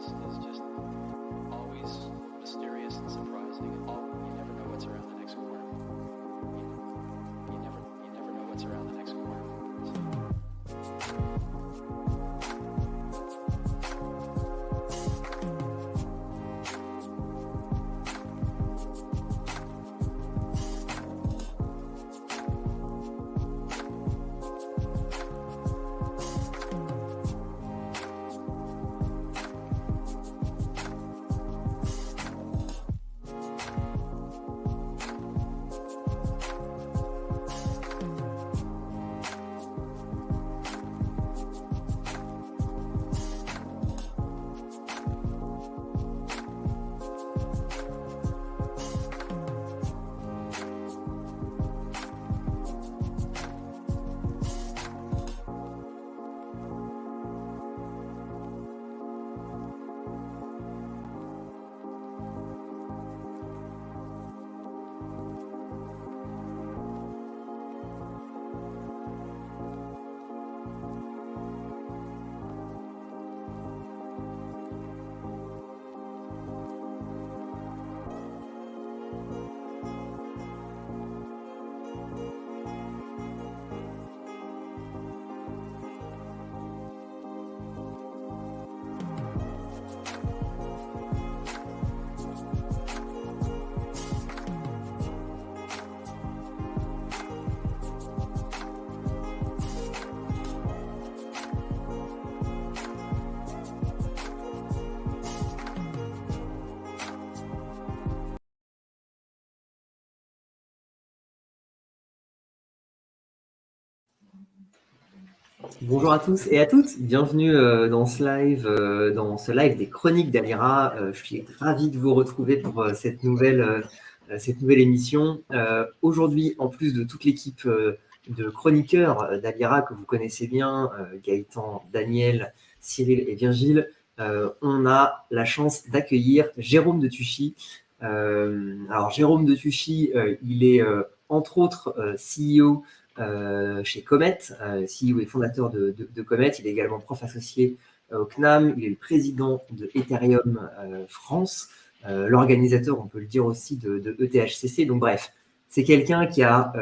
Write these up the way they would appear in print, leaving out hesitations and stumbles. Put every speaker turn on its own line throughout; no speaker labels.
is just always mysterious and surprising. You never know what's around the next corner. You never know what's around the next corner.
Bonjour à tous et à toutes, bienvenue dans ce live des chroniques d'Alira. Je suis ravi de vous retrouver pour cette nouvelle émission. Aujourd'hui, en plus de toute l'équipe de chroniqueurs d'Alira que vous connaissez bien, Gaëtan, Daniel, Cyril et Virgile, on a la chance d'accueillir Jérôme de Tuchy. Alors Jérôme de Tuchy, il est entre autres CEO chez Comet, CEO et fondateur de Comet. Il est également prof associé au CNAM. Il est le président de Ethereum France, l'organisateur, on peut le dire aussi, de ETHCC. Donc bref, c'est quelqu'un qui a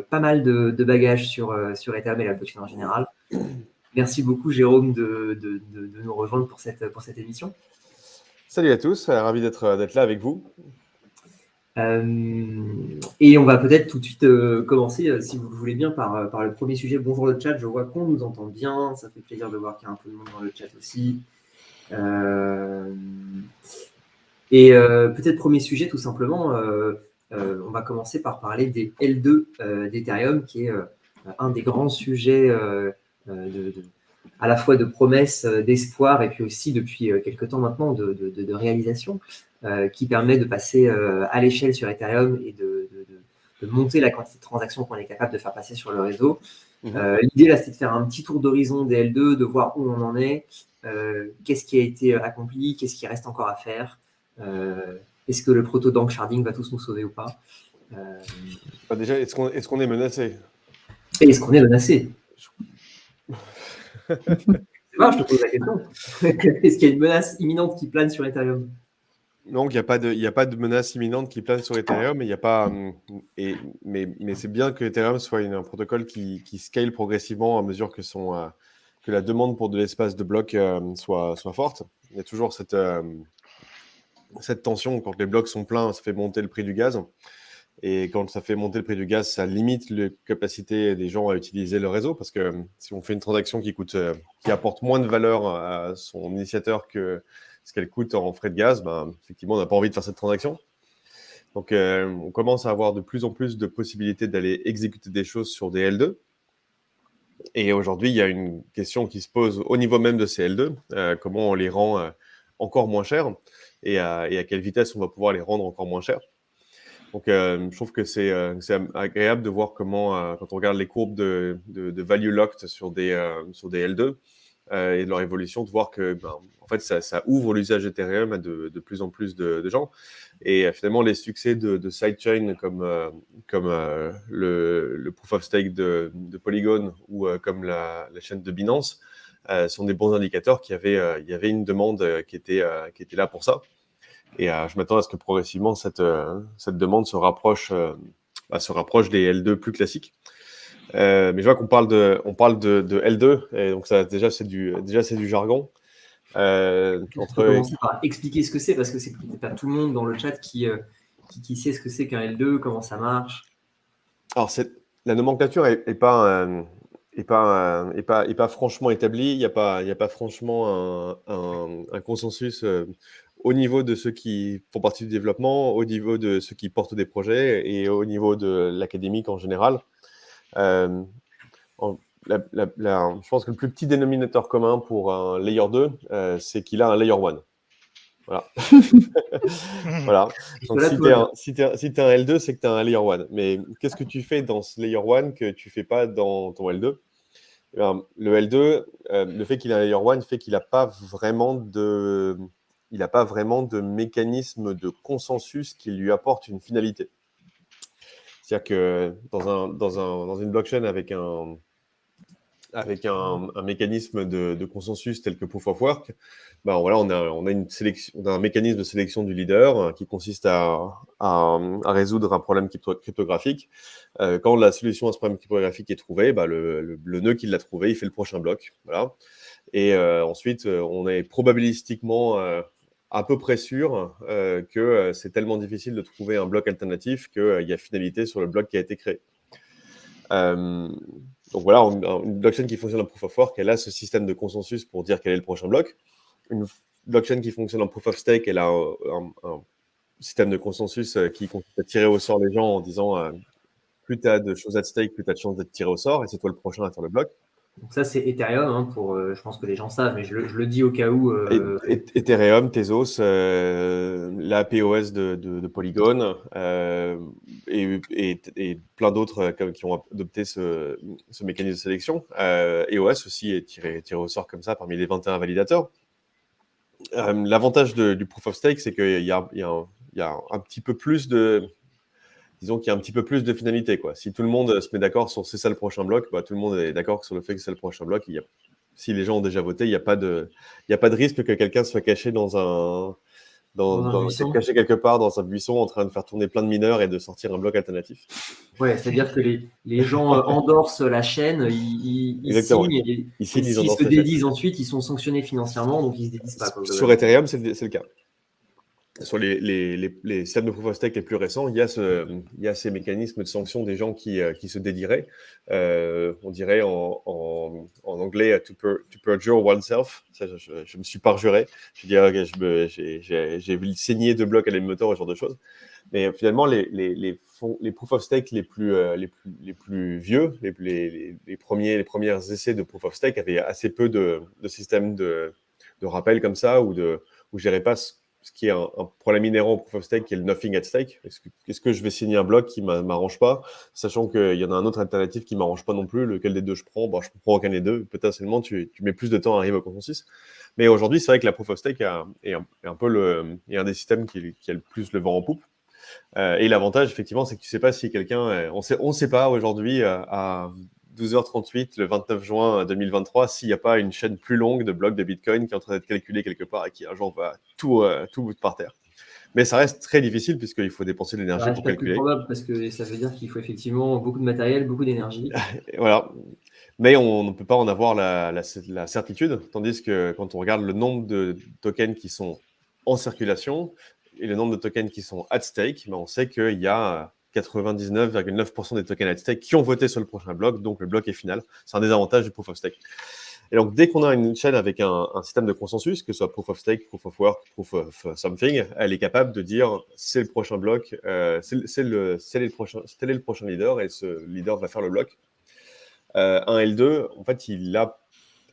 pas mal de bagages sur Ethereum et la blockchain en général. Merci beaucoup, Jérôme, de nous rejoindre pour cette émission.
Salut à tous, ravi d'être là avec vous.
Et on va peut-être tout de suite commencer, si vous le voulez bien, par le premier sujet. Bonjour le chat, je vois qu'on nous entend bien, ça fait plaisir de voir qu'il y a un peu de monde dans le chat aussi. Peut-être premier sujet, tout simplement, on va commencer par parler des L2 d'Ethereum, qui est un des grands sujets à la fois de promesses, d'espoir, et puis aussi depuis quelques temps maintenant de réalisation, qui permet de passer à l'échelle sur Ethereum et de monter la quantité de transactions qu'on est capable de faire passer sur le réseau. L'idée, là, c'est de faire un petit tour d'horizon des L2, de voir où on en est, qu'est-ce qui a été accompli, qu'est-ce qui reste encore à faire, est-ce que le proto-dank sharding va tous nous sauver ou pas.
Déjà, est-ce qu'on est menacé?
Et est-ce qu'on est menacé? Je te pose la question. Est-ce qu'il y a une menace imminente qui plane sur Ethereum?
Non, il n'y a pas de menace imminente qui plane sur Ethereum, mais c'est bien que Ethereum soit un protocole qui scale progressivement à mesure que la demande pour de l'espace de blocs soit forte. Il y a toujours cette tension. Quand les blocs sont pleins, ça fait monter le prix du gaz. Et quand ça fait monter le prix du gaz, ça limite la capacité des gens à utiliser le réseau, parce que si on fait une transaction qui apporte moins de valeur à son initiateur que ce qu'elle coûte en frais de gaz, effectivement, on n'a pas envie de faire cette transaction. Donc, on commence à avoir de plus en plus de possibilités d'aller exécuter des choses sur des L2. Et aujourd'hui, il y a une question qui se pose au niveau même de ces L2, comment on les rend encore moins chers et à quelle vitesse on va pouvoir les rendre encore moins chers. Donc, je trouve que c'est agréable de voir comment, quand on regarde les courbes de value locked sur des L2 et de leur évolution, de voir que en fait, ça ouvre l'usage Ethereum à de plus en plus de gens. Et finalement, les succès de sidechain comme le Proof of Stake de Polygon ou comme la chaîne de Binance sont des bons indicateurs qu'il y avait une demande qui était là pour ça. Et je m'attends à ce que progressivement, cette demande se rapproche des L2 plus classiques. Mais je vois qu'on parle de L2, et donc ça, déjà, c'est du jargon.
Tu peux commencer par expliquer ce que c'est, parce que c'est peut-être pas tout le monde dans le chat qui sait ce que c'est qu'un L2, comment ça marche.
Alors, la nomenclature est pas franchement établie. Il n'y a pas franchement un consensus au niveau de ceux qui font partie du développement, au niveau de ceux qui portent des projets et au niveau de l'académique en général. Euh, je pense que le plus petit dénominateur commun pour un layer 2, c'est qu'il a un layer 1. Voilà. Voilà. Donc, si tu es un L2, c'est que tu as un layer 1. Mais qu'est-ce que tu fais dans ce layer 1 que tu ne fais pas dans ton L2? Le L2, le fait qu'il ait un layer 1 fait qu'il n'a pas vraiment de mécanisme de consensus qui lui apporte une finalité. C'est-à-dire que dans une blockchain avec un mécanisme de consensus tel que Proof of Work, ben voilà, on a un mécanisme de sélection du leader qui consiste à résoudre un problème cryptographique. Quand la solution à ce problème cryptographique est trouvée, ben le nœud qui l'a trouvé, il fait le prochain bloc. Voilà. Et ensuite, on est probabilistiquement à peu près sûr que c'est tellement difficile de trouver un bloc alternatif qu'il y a finalité sur le bloc qui a été créé. Donc voilà, une blockchain qui fonctionne en Proof of Work, elle a ce système de consensus pour dire quel est le prochain bloc. Une blockchain qui fonctionne en Proof of Stake, elle a un système de consensus qui consiste à tirer au sort les gens en disant plus tu as de choses à stake, plus tu as de chances d'être tiré au sort, et c'est toi le prochain à faire le bloc.
Donc ça, c'est Ethereum, je pense que les gens savent, mais je le dis au cas où.
Ethereum, Tezos, la POS de Polygon et plein d'autres qui ont adopté ce mécanisme de sélection. EOS aussi est tiré au sort comme ça parmi les 21 validateurs. L'avantage du Proof of Stake, c'est qu'il y a un petit peu plus de... Disons qu'il y a un petit peu plus de finalité, quoi. Si tout le monde se met d'accord sur c'est ça le prochain bloc, bah, tout le monde est d'accord sur le fait que c'est le prochain bloc. Si les gens ont déjà voté, il n'y a pas de risque que quelqu'un soit caché caché quelque part dans un buisson en train de faire tourner plein de mineurs et de sortir un bloc alternatif.
Ouais, c'est-à-dire que les gens endorsent la chaîne, ils signent, et s'ils se dédisent ensuite, ils sont sanctionnés financièrement, donc ils se dédisent pas.
Sur Ethereum, c'est le cas. Sur les systèmes de Proof of Stake les plus récents, il y a ces mécanismes de sanction des gens qui se dédiraient. On dirait en anglais to perjure oneself. Ça, je me suis parjuré. Je dirais que j'ai saigné de blocs à l'émetteur, ce genre de choses. Mais finalement, les Proof of Stake les plus vieux, les premiers essais de Proof of Stake avaient assez peu de systèmes de rappel comme ça, où je dirais pas ce qui est un problème inhérent au Proof of Stake, qui est le nothing at stake. Est-ce que je vais signer un bloc qui ne m'arrange pas, sachant qu'il y en a un autre alternatif qui ne m'arrange pas non plus, lequel des deux je prends? Bon, je ne prends aucun des deux. Potentiellement, tu mets plus de temps à arriver au consensus. Mais aujourd'hui, c'est vrai que la Proof of Stake est un des systèmes qui a le plus le vent en poupe. Et l'avantage, effectivement, c'est que tu ne sais pas si quelqu'un... On ne sait pas aujourd'hui, à 12h38, le 29 juin 2023, s'il n'y a pas une chaîne plus longue de blocs de Bitcoin qui est en train d'être calculée quelque part et qui un jour va tout bout par terre. Mais ça reste très difficile puisqu'il faut dépenser de l'énergie pour calculer.
C'est probable parce que ça veut dire qu'il faut effectivement beaucoup de matériel, beaucoup d'énergie.
Voilà. Mais on ne peut pas en avoir la certitude, tandis que quand on regarde le nombre de tokens qui sont en circulation et le nombre de tokens qui sont at stake, on sait qu'il y a 99,9% des tokens at stake qui ont voté sur le prochain bloc, donc le bloc est final. C'est un des avantages du Proof of Stake. Et donc, dès qu'on a une chaîne avec un système de consensus, que ce soit Proof of Stake, Proof of Work, Proof of Something, elle est capable de dire c'est le prochain bloc, tel est le prochain leader, et ce leader va faire le bloc. Un L2, en fait, il a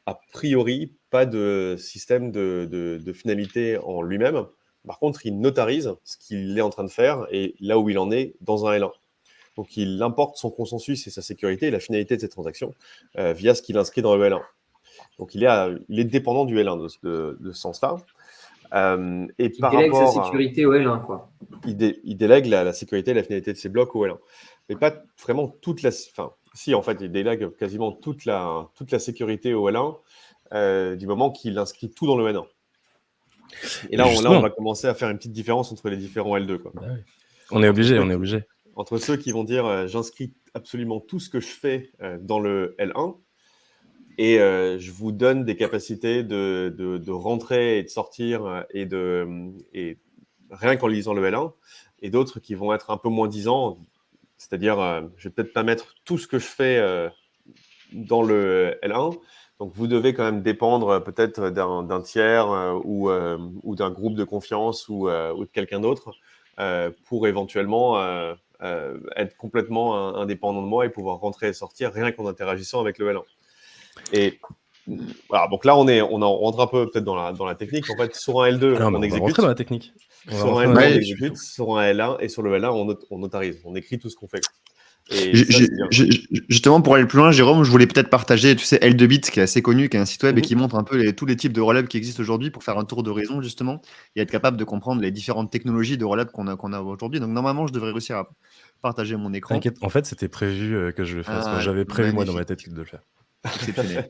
a priori pas de système de finalité en lui-même. Par contre, il notarise ce qu'il est en train de faire et là où il en est dans un L1. Donc, il importe son consensus et sa sécurité et la finalité de cette transaction via ce qu'il inscrit dans le L1. Donc, il est dépendant du L1 de ce sens-là.
Et il délègue sa sécurité au L1, quoi.
Il délègue la sécurité et la finalité de ses blocs au L1. Mais pas vraiment toute la... Enfin, si, en fait, il délègue quasiment toute la sécurité au L1. du moment qu'il inscrit tout dans le L1. Et
Et
là, on
justement,
va commencer à faire une petite différence entre les différents L2, quoi.
bah oui. On est obligé.
Entre ceux qui vont dire j'inscris absolument tout ce que je fais dans le L1 et je vous donne des capacités de rentrer et de sortir et rien qu'en lisant le L1, et d'autres qui vont être un peu moins disants, c'est-à-dire je vais peut-être pas mettre tout ce que je fais dans le L1, donc vous devez quand même dépendre peut-être d'un tiers ou d'un groupe de confiance ou de quelqu'un d'autre pour éventuellement être complètement indépendant de moi et pouvoir rentrer et sortir rien qu'en interagissant avec le L1. Et voilà, donc là on en rentre un peu peut-être dans la technique. En fait, sur un L2,
Alors, mais
on
on va
exécute.
rentrer dans la technique.
Sur un L2, on exécute. Sur un L1 et sur le L1, on notarise. On écrit tout ce qu'on fait. Et ça, c'est bien.
Justement, pour aller plus loin, Jérôme, je voulais peut-être partager, tu sais, L2Bit, qui est assez connu, qui est un site web et qui montre un peu tous les types de rollup qui existent aujourd'hui pour faire un tour d'horizon, justement, et être capable de comprendre les différentes technologies de rollup qu'on a aujourd'hui. Donc, normalement, je devrais réussir à partager mon écran.
T'inquiète, en fait, c'était prévu que je le fasse. Enfin, j'avais prévu, moi, dans ma tête, de le faire.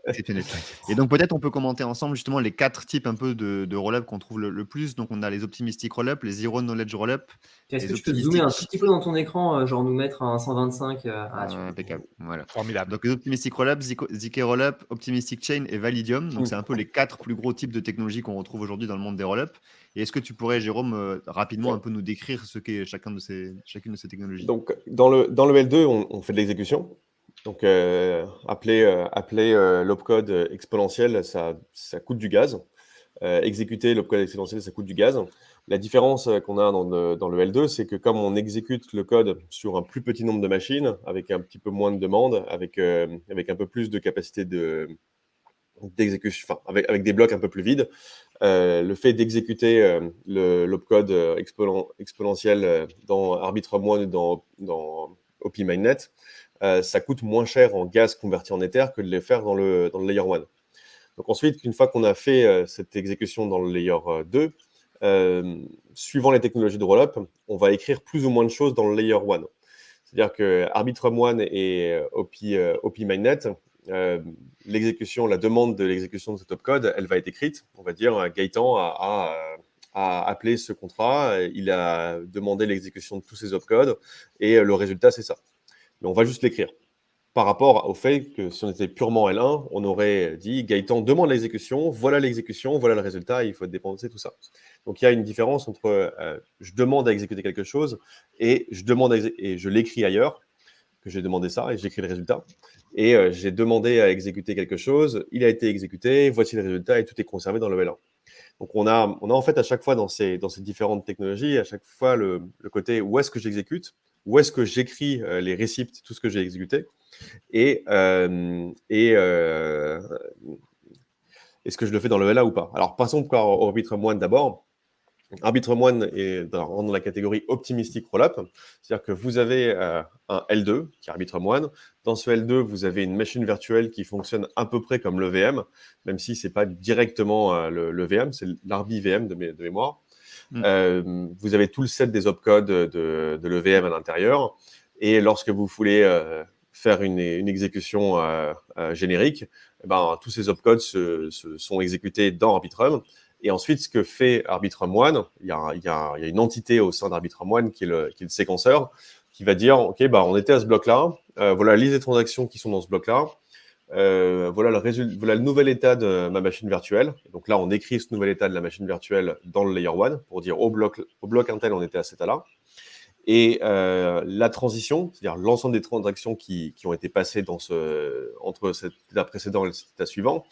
Exceptionnel. Et donc peut-être on peut commenter ensemble justement les 4 types un peu de roll-up qu'on trouve le plus. Donc on a les optimistic roll-up, les zero knowledge roll-up.
Est-ce que tu peux zoomer un tout petit peu dans ton écran, genre nous mettre un 125
impeccable. Voilà.
Formidable.
Donc les optimistic roll-up, ZK roll-up, optimistic chain et Validium. Donc c'est un peu les 4 plus gros types de technologies qu'on retrouve aujourd'hui dans le monde des roll-up. Et est-ce que tu pourrais, Jérôme, rapidement un peu nous décrire ce qu'est chacune de ces technologies?
Donc dans le L2, on fait de l'exécution. Donc, appeler l'opcode exponentiel, ça coûte du gaz. Exécuter l'opcode exponentiel, ça coûte du gaz. La différence qu'on a dans le L2, c'est que comme on exécute le code sur un plus petit nombre de machines, avec un petit peu moins de demandes, avec un peu plus de capacité d'exécution, enfin, avec des blocs un peu plus vides, le fait d'exécuter l'opcode exponentiel dans Arbitrum-1 ou dans OP-Mainnet, ça coûte moins cher en gaz converti en Ether que de les faire dans le layer 1. Donc ensuite, une fois qu'on a fait cette exécution dans le layer 2, suivant les technologies de rollup, on va écrire plus ou moins de choses dans le layer 1. C'est-à-dire que Arbitrum-1 et OP-Mainnet, la demande de l'exécution de cet opcode, elle va être écrite. On va dire Gaëtan a appelé ce contrat, il a demandé l'exécution de tous ces opcodes et le résultat, c'est ça. Mais on va juste l'écrire. Par rapport au fait que si on était purement L1, on aurait dit Gaëtan demande l'exécution, voilà le résultat, il faut dépenser tout ça. Donc il y a une différence entre je demande à exécuter quelque chose et je l'écris ailleurs, que j'ai demandé ça et j'écris le résultat. Et j'ai demandé à exécuter quelque chose, il a été exécuté, voici le résultat et tout est conservé dans le L1. Donc on a en fait à chaque fois dans ces différentes technologies, à chaque fois le côté où est-ce que j'exécute, où est-ce que j'écris les récips, tout ce que j'ai exécuté, et est-ce que je le fais dans le LA ou pas. Alors passons par Arbitrum-1 d'abord. Arbitrum-1 rentre dans la catégorie optimistic rollup, c'est-à-dire que vous avez un L2 qui est Arbitrum-1. Dans ce L2, vous avez une machine virtuelle qui fonctionne à peu près comme le VM, même si ce n'est pas directement le VM, c'est l'Arbi-VM de mémoire. Vous avez tout le set des opcodes de l'EVM à l'intérieur, et lorsque vous voulez faire une exécution générique, tous ces opcodes sont exécutés dans Arbitrum. Et ensuite, ce que fait Arbitrum-1, il y a une entité au sein d'Arbitrum-1 qui est le séquenceur, qui va dire, OK, on était à ce bloc-là, voilà la liste des transactions qui sont dans ce bloc-là, voilà le nouvel état de ma machine virtuelle. Et donc là, on écrit ce nouvel état de la machine virtuelle dans le layer 1 pour dire au bloc Intel, on était à cet état-là. Et la transition, c'est-à-dire l'ensemble des transactions qui ont été passées entre cet état précédent et cet état suivant,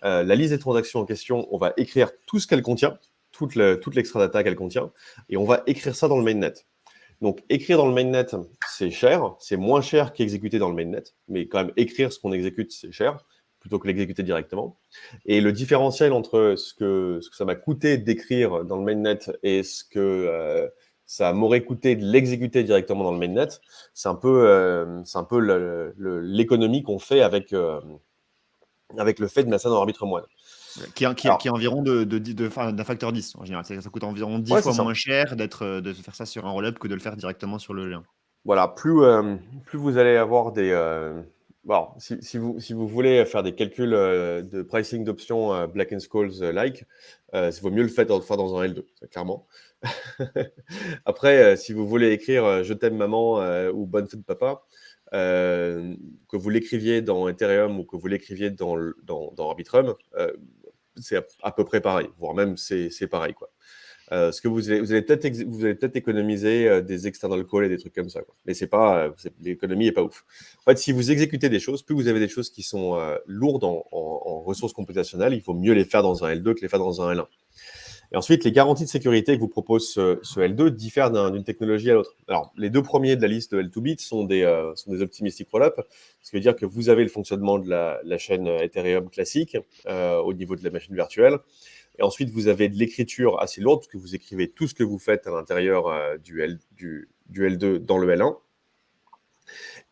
la liste des transactions en question, on va écrire tout ce qu'elle contient, toute l'extra data qu'elle contient, et on va écrire ça dans le mainnet. Donc, écrire dans le mainnet, c'est cher, c'est moins cher qu'exécuter dans le mainnet, mais quand même, écrire ce qu'on exécute, c'est cher, plutôt que l'exécuter directement. Et le différentiel entre ce que ça m'a coûté d'écrire dans le mainnet et ce que ça m'aurait coûté de l'exécuter directement dans le mainnet, c'est un peu l'économie qu'on fait avec le fait de mettre ça dans Arbitrum-1.
Qui est environ d'un facteur 10 en général. Ça coûte environ 10 fois moins cher de faire ça sur un rollup que de le faire directement sur le lien.
Voilà, plus vous allez avoir Bon, si vous voulez faire des calculs de pricing d'options Black and Scholes-like, il vaut mieux le faire dans un L2, ça, clairement. Après, si vous voulez écrire Je t'aime maman ou Bonne fête papa, que vous l'écriviez dans Ethereum ou que vous l'écriviez dans Arbitrum, c'est à peu près pareil, voire même c'est pareil, quoi. Ce que vous allez peut-être économiser des external calls et des trucs comme ça, quoi. Mais l'économie n'est pas ouf. En fait, si vous exécutez des choses, plus vous avez des choses qui sont lourdes en ressources computationnelles, il faut mieux les faire dans un L2 que les faire dans un L1. Et ensuite, les garanties de sécurité que vous propose ce L2 diffèrent d'une technologie à l'autre. Alors, les deux premiers de la liste de L2Bit sont des optimistic rollup, ce qui veut dire que vous avez le fonctionnement de la chaîne Ethereum classique au niveau de la machine virtuelle. Et ensuite, vous avez de l'écriture assez lourde, parce que vous écrivez tout ce que vous faites à l'intérieur du L2 dans le L1.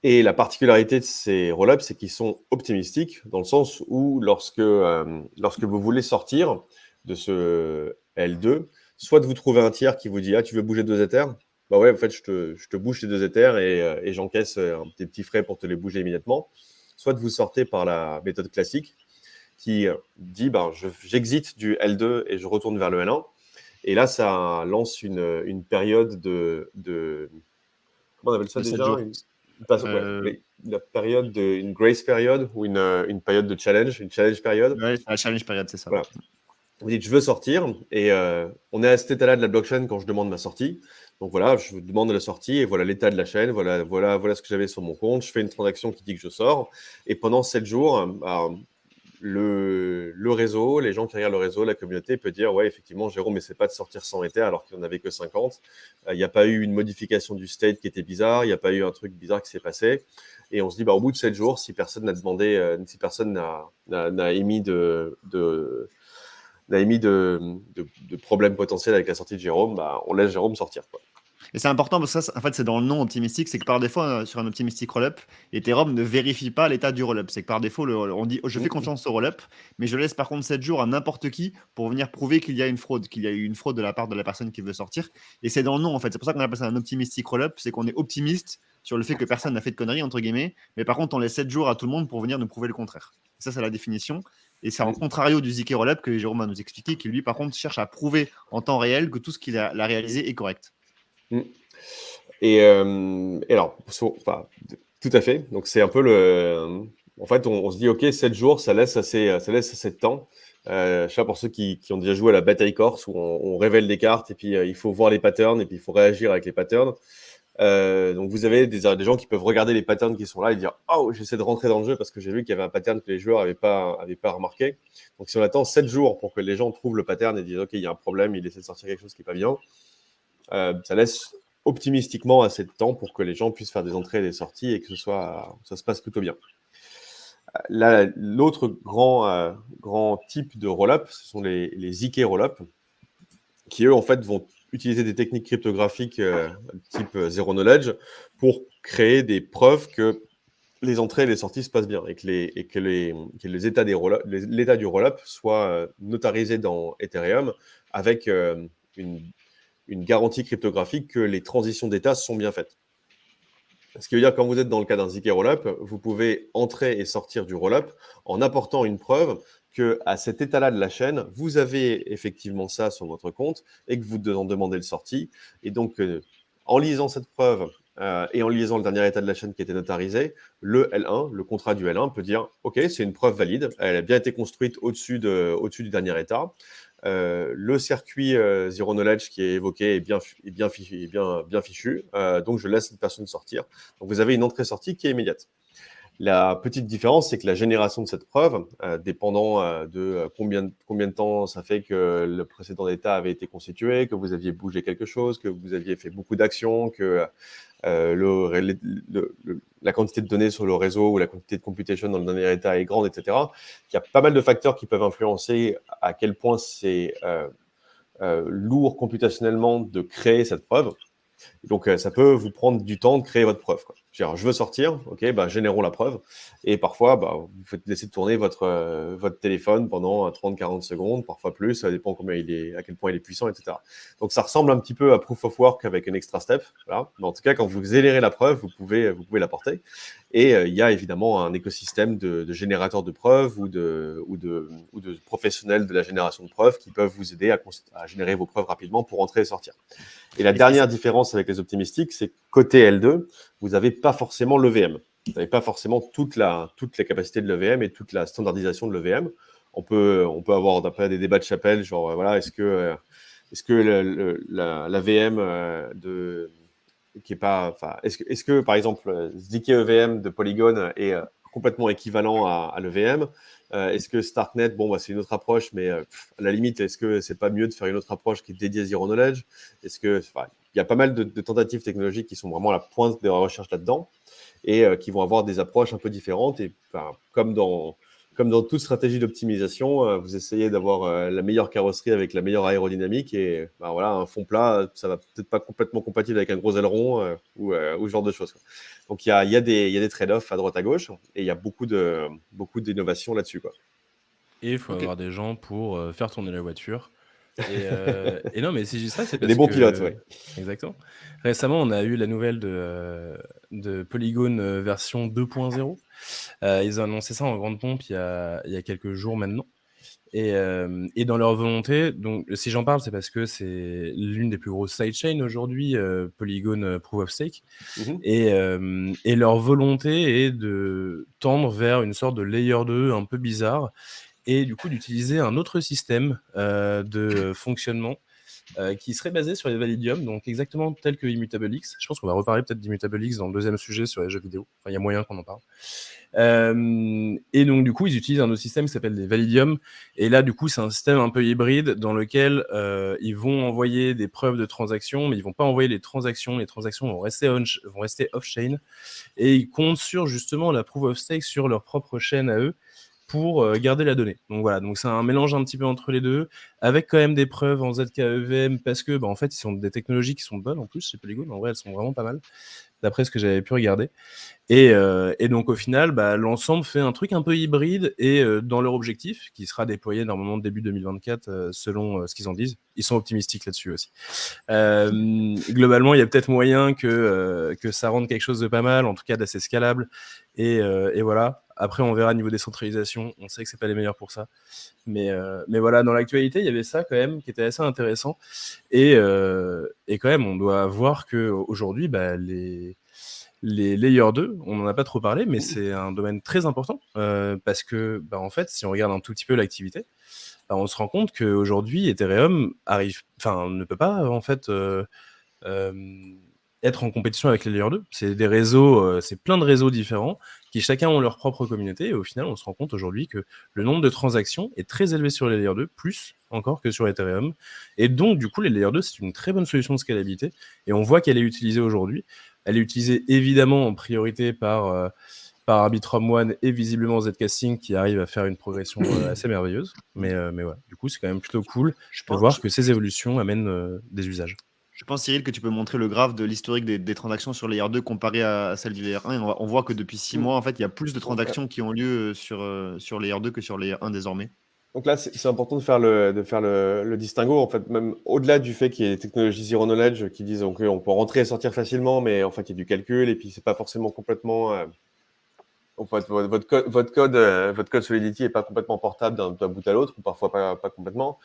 Et la particularité de ces rollups, c'est qu'ils sont optimistiques, dans le sens où lorsque vous voulez sortir de ce L2, soit de vous trouver un tiers qui vous dit « Ah, tu veux bouger 2 Ethers ?» Bah ouais, en fait, je te bouge tes 2 Ethers et j'encaisse des petits frais pour te les bouger immédiatement. Soit de vous sortez par la méthode classique, qui dit j'exite du L2 et je retourne vers le L1. Et là, ça lance une période de comment on appelle ça déjà la période une grace period ou une période de challenge, une challenge période.
Ouais, la challenge période, c'est ça.
Voilà. Vous dites je veux sortir et on est à cet état-là de la blockchain quand je demande ma sortie. Donc voilà, je demande la sortie et voilà l'état de la chaîne, voilà ce que j'avais sur mon compte. Je fais une transaction qui dit que je sors et pendant 7 jours, le réseau, les gens qui regardent le réseau, la communauté peut dire ouais, effectivement, Jérôme, mais c'est pas de sortir 100 Ethers alors qu'il n'y en avait que 50. Il n'y a pas eu une modification du state qui était bizarre, il n'y a pas eu un truc bizarre qui s'est passé. Et on se dit, au bout de 7 jours, si personne n'a demandé, si personne n'a émis de problèmes potentiels avec la sortie de Jérôme, on laisse Jérôme sortir, quoi.
Et c'est important parce que ça, en fait, c'est dans le nom optimistique, c'est que par défaut, sur un optimistic rollup, Ethereum ne vérifie pas l'état du rollup. C'est que par défaut, on dit je fais confiance au rollup, mais je laisse par contre 7 jours à n'importe qui pour venir prouver qu'il y a une fraude, qu'il y a eu une fraude de la part de la personne qui veut sortir. Et c'est dans le nom, en fait. C'est pour ça qu'on appelle ça un optimistic rollup, c'est qu'on est optimiste sur le fait que personne n'a fait de conneries, entre guillemets, mais par contre, on laisse 7 jours à tout le monde pour venir nous prouver le contraire. Ça, c'est la définition. Et c'est en contrario du ZK rollup que Jérôme va nous expliquer, qui lui, par contre, cherche à prouver en temps réel que tout ce qu'il a réalisé est correct.
Et alors, tout à fait. Donc, c'est un peu en fait, on se dit, OK, 7 jours, ça laisse assez de temps. Je sais pas, pour ceux qui ont déjà joué à la bataille corse, où on révèle des cartes, et puis il faut voir les patterns, et puis il faut réagir avec les patterns. Donc, vous avez des gens qui peuvent regarder les patterns qui sont là et dire « Oh, j'essaie de rentrer dans le jeu parce que j'ai vu qu'il y avait un pattern que les joueurs n'avaient pas remarqué. » Donc, si on attend 7 jours pour que les gens trouvent le pattern et disent « OK, il y a un problème, il essaie de sortir quelque chose qui n'est pas bien », ça laisse optimistiquement assez de temps pour que les gens puissent faire des entrées et des sorties et que ça se passe plutôt bien. L'autre grand type de rollup, ce sont les ZK rollup, qui eux en fait vont utiliser des techniques cryptographiques type zero knowledge pour créer des preuves que les entrées et les sorties se passent bien et que les états l'état du rollup soit notarisé dans Ethereum avec une garantie cryptographique que les transitions d'état sont bien faites. Ce qui veut dire que quand vous êtes dans le cas d'un ZK rollup, vous pouvez entrer et sortir du rollup en apportant une preuve qu'à cet état-là de la chaîne, vous avez effectivement ça sur votre compte et que vous en demandez le sorti. Et donc, en lisant cette preuve et en lisant le dernier état de la chaîne qui était notarisé, le L1, le contrat du L1 peut dire « Ok, c'est une preuve valide, elle a bien été construite au-dessus du dernier état. Le circuit Zero Knowledge qui est évoqué est bien fichu, donc je laisse cette personne sortir. » Donc, vous avez une entrée-sortie qui est immédiate. La petite différence, c'est que la génération de cette preuve, dépendant de combien de temps ça fait que le précédent état avait été constitué, que vous aviez bougé quelque chose, que vous aviez fait beaucoup d'actions, que la quantité de données sur le réseau ou la quantité de computation dans le dernier état est grande, etc. Il y a pas mal de facteurs qui peuvent influencer à quel point c'est lourd computationnellement de créer cette preuve. Donc, ça peut vous prendre du temps de créer votre preuve, quoi. Genre, je veux sortir, ok, bah, générons la preuve. Et parfois, bah, vous faites laisser tourner votre téléphone pendant 30-40 secondes, parfois plus, ça dépend à quel point il est puissant, etc. Donc ça ressemble un petit peu à Proof of Work avec un extra step. Voilà. Mais en tout cas, quand vous générez la preuve, vous pouvez l'apporter. Et il y a évidemment un écosystème de générateurs de preuves ou de professionnels de la génération de preuves qui peuvent vous aider à générer vos preuves rapidement pour entrer et sortir. Et la dernière différence avec les optimistiques, c'est que côté L2, vous n'avez pas forcément l'EVM. Vous n'avez pas forcément toute la capacité de l'EVM et toute la standardisation de l'EVM. On peut avoir d'après des débats de chapelle, genre voilà, est-ce que la VM qui est pas, enfin, est-ce que par exemple ZK EVM de Polygon est complètement équivalent à l'EVM? Est-ce que Starknet, bon, bah, c'est une autre approche, mais à la limite, est-ce que c'est pas mieux de faire une autre approche qui est dédiée à Zero Knowledge? Est-ce que, enfin, il y a pas mal de tentatives technologiques qui sont vraiment à la pointe de la recherche là-dedans et qui vont avoir des approches un peu différentes. Et enfin, comme dans toute stratégie d'optimisation, vous essayez d'avoir la meilleure carrosserie avec la meilleure aérodynamique et ben voilà, un fond plat, ça va peut-être pas complètement compatible avec un gros aileron ou ce genre de choses, quoi. Donc il y a des trade-offs à droite à gauche et il y a beaucoup d'innovations là-dessus, quoi.
Et il faut
Ok.
avoir des gens pour faire tourner la voiture. Et non, mais si je dis ça, c'est
Et des
parce
bons
que...
pilotes, ouais.
Exactement. Récemment, on a eu la nouvelle de Polygon version 2.0. Ils ont annoncé ça en grande pompe il y a quelques jours maintenant. Et dans leur volonté, donc si j'en parle, c'est parce que c'est l'une des plus grosses sidechains aujourd'hui, Polygon Proof of Stake.
Mhm.
Et leur volonté est de tendre vers une sorte de layer 2 un peu bizarre, et du coup d'utiliser un autre système de fonctionnement qui serait basé sur les Validium, donc exactement tel que Immutable X. Je pense qu'on va reparler peut-être d'Immutable X dans le deuxième sujet sur les jeux vidéo. Enfin, il y a moyen qu'on en parle. Et donc, du coup, ils utilisent un autre système qui s'appelle des Validium. Et là, du coup, c'est un système un peu hybride dans lequel ils vont envoyer des preuves de transactions, mais ils vont pas envoyer les transactions. Les transactions vont rester off-chain. Et ils comptent sur justement la proof of stake sur leur propre chaîne à eux pour garder la donnée. Donc voilà, donc c'est un mélange un petit peu entre les deux, avec quand même des preuves en ZK-EVM, parce que bah, en fait, ils sont des technologies qui sont bonnes en plus chez Polygon. En vrai, elles sont vraiment pas mal, d'après ce que j'avais pu regarder. Et donc au final, bah, l'ensemble fait un truc un peu hybride et dans leur objectif, qui sera déployé normalement début 2024 selon ce qu'ils en disent. Ils sont optimistiques là-dessus aussi. Globalement, il y a peut-être moyen que ça rende quelque chose de pas mal, en tout cas d'assez scalable. Et voilà. Après, on verra niveau décentralisation. On sait que c'est pas les meilleurs pour ça. Mais voilà, dans l'actualité, il y avait ça quand même qui était assez intéressant. Et quand même, on doit voir qu'aujourd'hui, bah, les Layer 2, on n'en a pas trop parlé, mais c'est un domaine très important parce que, bah, en fait, si on regarde un tout petit peu l'activité, bah, on se rend compte qu'aujourd'hui, Ethereum ne peut pas en fait être en compétition avec les Layer 2. C'est des réseaux, c'est plein de réseaux différents qui chacun ont leur propre communauté. Et au final, on se rend compte aujourd'hui que le nombre de transactions est très élevé sur les Layer 2, plus encore que sur Ethereum. Et donc, du coup, les Layer 2, c'est une très bonne solution de scalabilité. Et on voit qu'elle est utilisée aujourd'hui. Elle est utilisée évidemment en priorité par Arbitrum One et visiblement Zcasting qui arrive à faire une progression assez merveilleuse. Mais voilà, du coup, c'est quand même plutôt cool de voir que ces évolutions amènent des usages.
Je pense, Cyril, que tu peux montrer le graphe de l'historique des transactions sur Layer 2 comparé à celle du Layer 1. Et on voit que depuis 6 mois, en fait, il y a plus de transactions qui ont lieu sur Layer 2 que sur Layer 1 désormais.
Donc là, c'est important de faire le distinguo, en fait, même au-delà du fait qu'il y ait des technologies zero knowledge qui disent qu'on peut rentrer et sortir facilement, mais en fait, il y a du calcul et puis c'est pas forcément complètement. En fait, votre code Solidity est pas complètement portable d'un bout à l'autre, ou parfois pas complètement.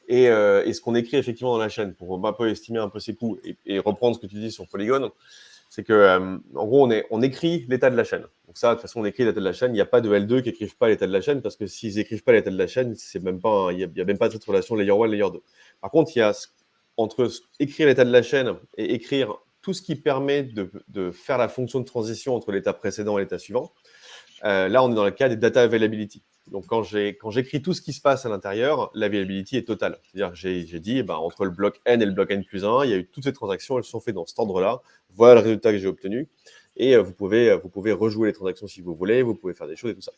Et ce qu'on écrit effectivement dans la chaîne pour un peu estimer un peu ses coûts et reprendre ce que tu dis sur Polygon, c'est que en gros, on écrit l'état de la chaîne. Donc ça, de toute façon, on écrit l'état de la chaîne. Il n'y a pas de L2 qui écrivent pas l'état de la chaîne parce que s'ils écrivent pas l'état de la chaîne, c'est même pas, il y a même pas cette relation layer 1, layer 2. Par contre, il y a entre écrire l'état de la chaîne et écrire tout ce qui permet de faire la fonction de transition entre l'état précédent et l'état suivant. Là, on est dans le cas des data availability. Donc, quand j'écris tout ce qui se passe à l'intérieur, l'availability est totale. C'est-à-dire que j'ai dit, entre le bloc N et le bloc N+1, il y a eu toutes ces transactions, elles sont faites dans cet ordre-là. Voilà le résultat que j'ai obtenu. Et vous pouvez rejouer les transactions si vous voulez, vous pouvez faire des choses et tout ça.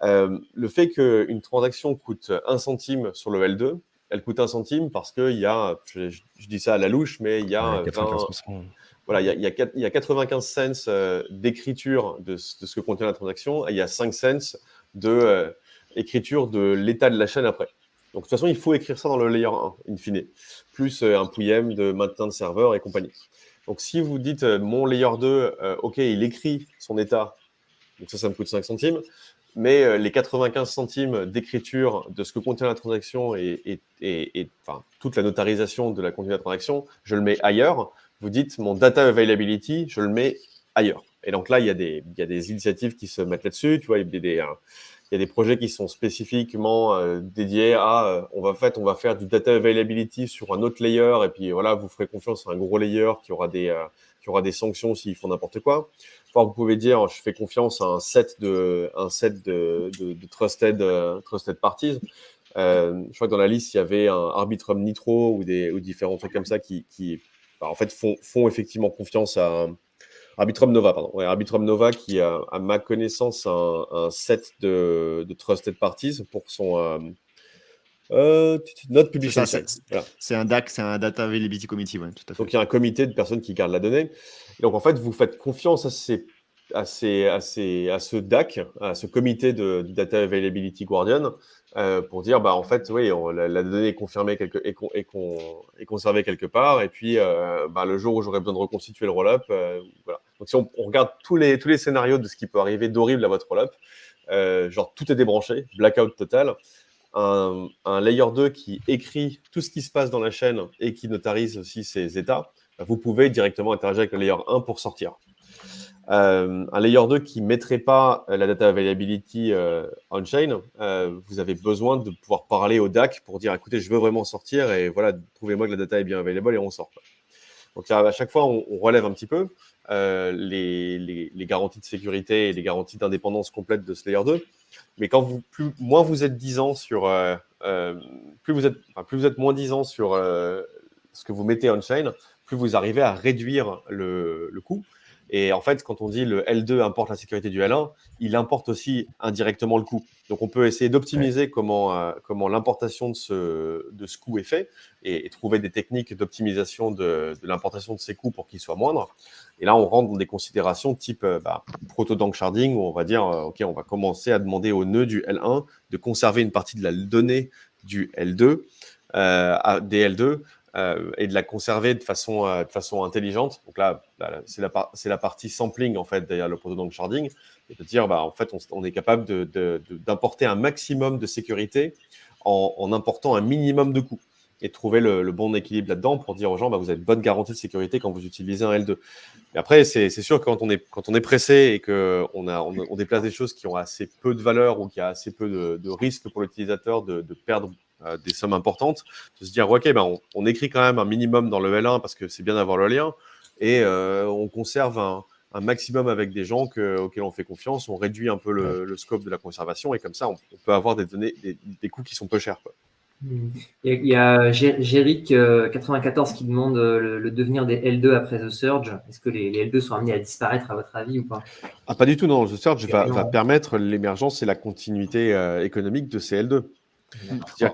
Le fait qu'une transaction coûte 1 centime sur le L2, elle coûte 1 centime parce qu'il y a, je dis ça à la louche, mais il y a
95%.
voilà, il y a 95 cents d'écriture de ce que contient la transaction et il y a 5 cents d'écriture de l'état de la chaîne après. Donc, de toute façon, il faut écrire ça dans le layer 1, in fine, plus un pouillem de maintien de serveur et compagnie. Donc, si vous dites mon layer 2, OK, il écrit son état, donc ça me coûte 5 centimes, mais les 95 centimes d'écriture de ce que contient la transaction et enfin, toute la notarisation de la contenu de la transaction, je le mets ailleurs. Vous dites mon data availability, je le mets ailleurs. Et donc là, il y a des initiatives qui se mettent là-dessus. Tu vois, il y a des projets qui sont spécifiquement dédiés à on va faire du data availability sur un autre layer et puis voilà, vous ferez confiance à un gros layer qui aura des sanctions s'ils font n'importe quoi. Enfin, vous pouvez dire je fais confiance à un set de trusted parties. Je crois que dans la liste, il y avait un Arbitrum Nitro ou différents trucs comme ça qui en fait font effectivement confiance à Arbitrum Nova, pardon. Ouais, Arbitrum Nova qui a, à ma connaissance, un set de trusted parties pour son not
C'est
publishing
ça,
chain. Voilà.
c'est un DAC, c'est un Data Availability Committee, ouais, tout à fait.
Donc, il y a un comité de personnes qui gardent la donnée. Et donc, en fait, vous faites confiance à ce DAC, à ce comité de Data Availability Guardian, pour dire, bah, en fait, oui, la donnée est confirmée est conservée quelque part. Et puis, bah, le jour où j'aurai besoin de reconstituer le roll-up, voilà. Donc, si on regarde tous les scénarios de ce qui peut arriver d'horrible à votre roll-up, genre tout est débranché, blackout total. Un layer 2 qui écrit tout ce qui se passe dans la chaîne et qui notarise aussi ses états, vous pouvez directement interagir avec le layer 1 pour sortir. Un layer 2 qui ne mettrait pas la data availability on-chain, vous avez besoin de pouvoir parler au DAC pour dire écoutez, je veux vraiment sortir et voilà, prouvez-moi que la data est bien available et on sort. Donc à chaque fois, on relève un petit peu les garanties de sécurité et les garanties d'indépendance complète de ce layer 2. Mais moins vous êtes 10 ans sur, plus vous êtes moins 10 ans sur ce que vous mettez on-chain, plus vous arrivez à réduire le coût. Et en fait, quand on dit le L2 importe la sécurité du L1, il importe aussi indirectement le coût. Donc, on peut essayer d'optimiser comment l'importation de ce coût est fait et trouver des techniques d'optimisation de l'importation de ces coûts pour qu'ils soient moindres. Et là, on rentre dans des considérations type proto-dank sharding où on va dire, OK, on va commencer à demander au nœud du L1 de conserver une partie de la donnée du L2, des L2, et de la conserver de façon intelligente. Donc là c'est la partie sampling en fait derrière le proto-dank sharding, et de dire en fait on est capable d'importer un maximum de sécurité en important un minimum de coûts et trouver le bon équilibre là-dedans pour dire aux gens vous avez de bonnes garanties de sécurité quand vous utilisez un L2. Et après c'est sûr que quand on est pressé et que on déplace des choses qui ont assez peu de valeur ou qui a assez peu de risque pour l'utilisateur de perdre des sommes importantes, de se dire ok on écrit quand même un minimum dans le L1 parce que c'est bien d'avoir le lien et on conserve un maximum avec des gens auxquels on fait confiance, on réduit un peu le scope de la conservation et comme ça on peut avoir des données, des coûts qui sont peu chers, quoi.
Il y a Jéric 94 qui demande le devenir des L2 après The Surge. Est-ce que les L2 sont amenés à disparaître à votre avis ou pas?
Pas du tout, non. The Surge va permettre l'émergence et la continuité économique de ces L2.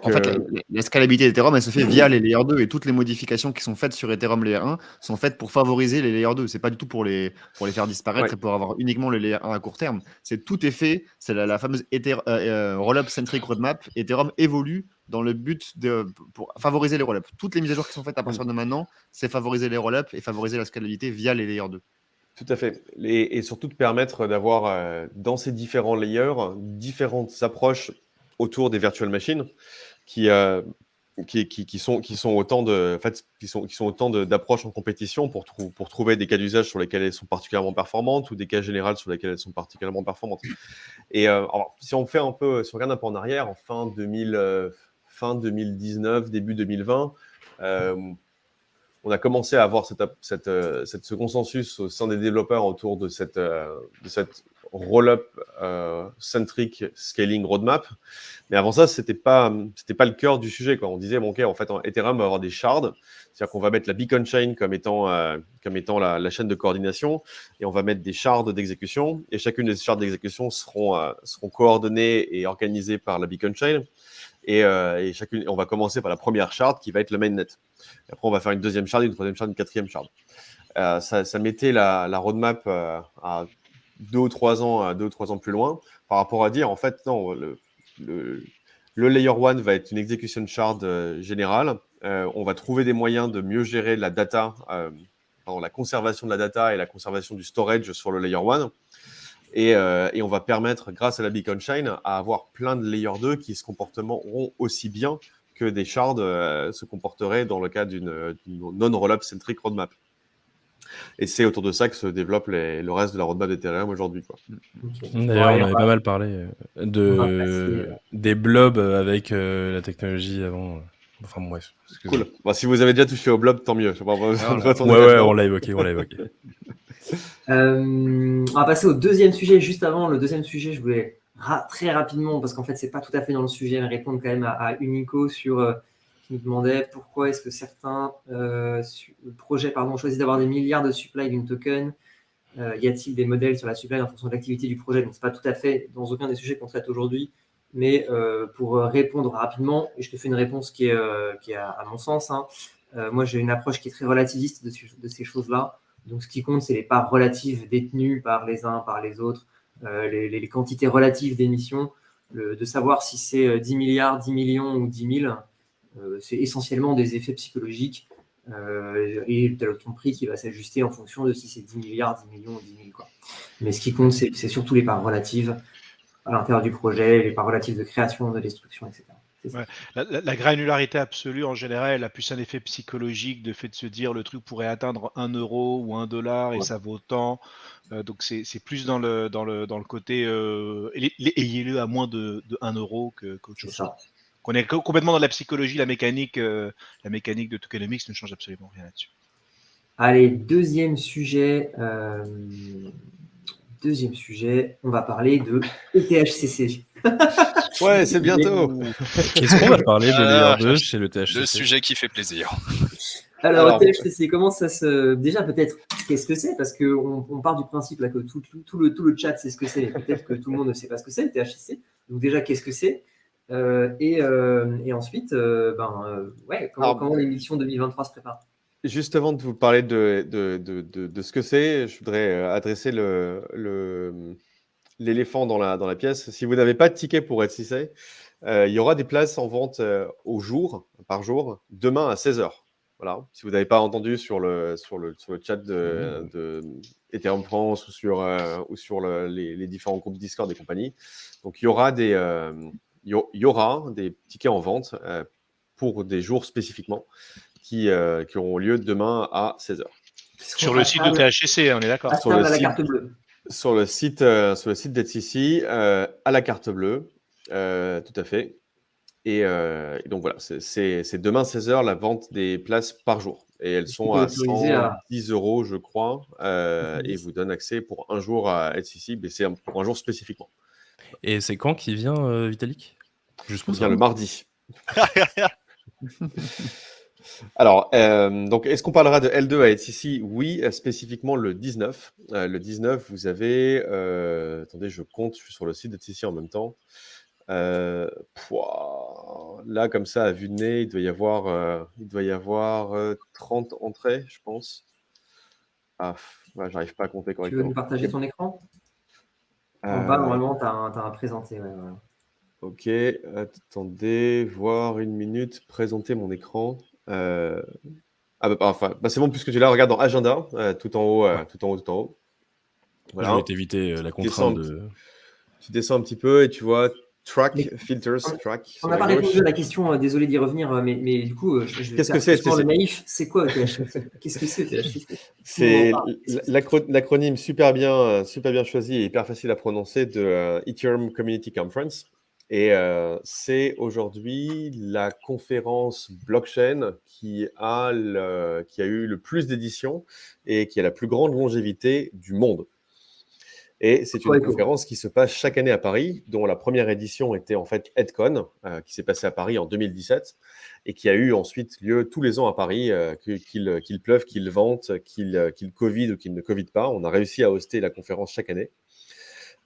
En fait, la scalabilité d'Ethereum, elle se fait via les layers 2 et toutes les modifications qui sont faites sur Ethereum Layer 1 sont faites pour favoriser les layers 2. C'est pas du tout pour les faire disparaître et pour avoir uniquement le layer 1 à court terme. Tout est fait. C'est la fameuse Rollup Centric Roadmap. Ethereum évolue dans le but pour favoriser les rollups. Toutes les mises à jour qui sont faites à partir de maintenant, c'est favoriser les rollups et favoriser la scalabilité via les layers 2.
Tout à fait. Et surtout de permettre d'avoir dans ces différents layers différentes approches autour des virtual machines qui sont autant d'approches en compétition pour trouver des cas d'usage sur lesquels elles sont particulièrement performantes ou des cas généraux sur lesquels elles sont particulièrement performantes. Et alors, si on regarde un peu en arrière, en fin 2019, début 2020, on a commencé à avoir ce consensus au sein des développeurs autour de cette roll-up centric scaling roadmap. Mais avant ça, c'était pas le cœur du sujet, quoi. On disait bon, ok, en fait, Ethereum va avoir des shards, c'est-à-dire qu'on va mettre la beacon chain comme étant la chaîne de coordination, et on va mettre des shards d'exécution, et chacune des shards d'exécution seront coordonnées et organisées par la beacon chain. Et on va commencer par la première shard qui va être le mainnet. Et après, on va faire une deuxième shard, une troisième shard, une quatrième shard. ça mettait la roadmap à 2 ou 3 ans plus loin, par rapport à dire, en fait, non, le Layer 1 va être une execution shard générale. On va trouver des moyens de mieux gérer la data, la conservation de la data et la conservation du storage sur le Layer 1. Et on va permettre, grâce à la Beacon Chain, à avoir plein de Layer 2 qui se comporteront aussi bien que des shards se comporteraient dans le cas d'une non-rollup-centric roadmap. Et c'est autour de ça que se développe le reste de la roadmap d'Ethereum aujourd'hui, quoi.
Ok.
D'ailleurs,
Allez,
on avait pas mal parlé
on va passer,
des blobs avec la technologie avant. Enfin bref.
Cool. Bon, si vous avez déjà touché au blob, tant mieux.
Ouais, on l'a évoqué.
On va passer au deuxième sujet. Juste avant le deuxième sujet, je voulais très rapidement, parce qu'en fait, c'est pas tout à fait dans le sujet, mais répondre quand même à Unico sur qui nous demandait pourquoi est-ce que certains projets choisissent d'avoir des milliards de supply d'une token. Y a-t-il des modèles sur la supply en fonction de l'activité du projet? Donc, c'est pas tout à fait dans aucun des sujets qu'on traite aujourd'hui, mais pour répondre rapidement, et je te fais une réponse qui est à mon sens. Moi, j'ai une approche qui est très relativiste de ces choses-là. Donc, ce qui compte, c'est les parts relatives détenues par les uns, par les autres, les quantités relatives d'émissions. De savoir si c'est 10 milliards, 10 millions ou 10 000, c'est essentiellement des effets psychologiques. Et tu as ton prix qui va s'ajuster en fonction de si c'est 10 milliards, 10 millions ou 10 000. Quoi. Mais ce qui compte, c'est surtout les parts relatives à l'intérieur du projet, les parts relatives de création, de destruction, etc.
Ouais. La granularité absolue, en général, elle a plus un effet psychologique de fait de se dire le truc pourrait atteindre 1 euro ou 1 dollar et ça vaut tant. Donc c'est plus dans le côté ayez-le à moins de 1 euro qu'autre chose.
Ça.
Qu'on est complètement dans la psychologie, la mécanique de tokenomics ne change absolument rien là-dessus.
Allez, deuxième sujet, on va parler de ETHCC.
Ouais, c'est bientôt.
Qu'est-ce qu'on va parler de Layer 2 chez le THCC?
Le sujet qui fait plaisir.
Alors ETHCC, comment ça se... Déjà, peut-être, qu'est-ce que c'est? Parce qu'on part du principe là, que tout le chat sait ce que c'est, mais peut-être que tout le monde ne sait pas ce que c'est, ETHCC. Donc déjà, qu'est-ce que c'est? Et ensuite, comment l'émission 2023 se prépare?
Juste avant de vous parler de ce que c'est, je voudrais adresser l'éléphant dans la pièce. Si vous n'avez pas de ticket pour ETHCC, il y aura des places en vente par jour, demain à 16h. Voilà. Si vous n'avez pas entendu sur le chat de Ethereum France ou sur les différents groupes Discord et compagnie. Donc, il y aura des tickets en vente pour des jours spécifiquement qui auront lieu demain à 16h.
Sur le site de THCC, on est d'accord.
Sur la carte bleue.
Sur le site d'ETHCC, à la carte bleue, tout à fait. Et donc voilà, c'est demain 16h la vente des places par jour. Et elles sont à 110 €, je crois, et vous donnent accès pour un jour à ETHCC, mais c'est pour un jour spécifiquement.
Et c'est quand qui vient, Vitalik? Juste pour
ça. Le mardi. Alors, donc, est-ce qu'on parlera de L2 à ETHCC? Oui, spécifiquement le 19. Le 19, vous avez... attendez, je compte, je suis sur le site d'ETHCC en même temps. Là, comme ça, à vue de nez, il doit y avoir 30 entrées, je pense. J'arrive pas à compter correctement.
Tu veux nous partager ton écran? En bas, normalement, tu as un présenté. Ouais, voilà.
Ok, attendez, voir une minute, présenter mon écran. C'est bon, puisque tu l'as, regarde dans Agenda, tout en haut.
Voilà. Je vais t'éviter la contrainte
Tu descends un petit peu et tu vois Track, Filters, Track.
On n'a pas répondu à la question, désolé d'y revenir, mais du coup,
qu'est-ce que c'est
le naïf, c'est quoi ETHCC? Qu'est-ce que c'est ETHCC?
C'est l'acronyme super bien choisi et hyper facile à prononcer de Ethereum Community Conference. Et c'est aujourd'hui la conférence blockchain qui a eu le plus d'éditions et qui a la plus grande longévité du monde. Et c'est une conférence qui se passe chaque année à Paris, dont la première édition était en fait EdCon, qui s'est passée à Paris en 2017, et qui a eu ensuite lieu tous les ans à Paris, qu'il pleuve, qu'il vente, qu'il Covid ou qu'il ne Covid pas. On a réussi à hoster la conférence chaque année.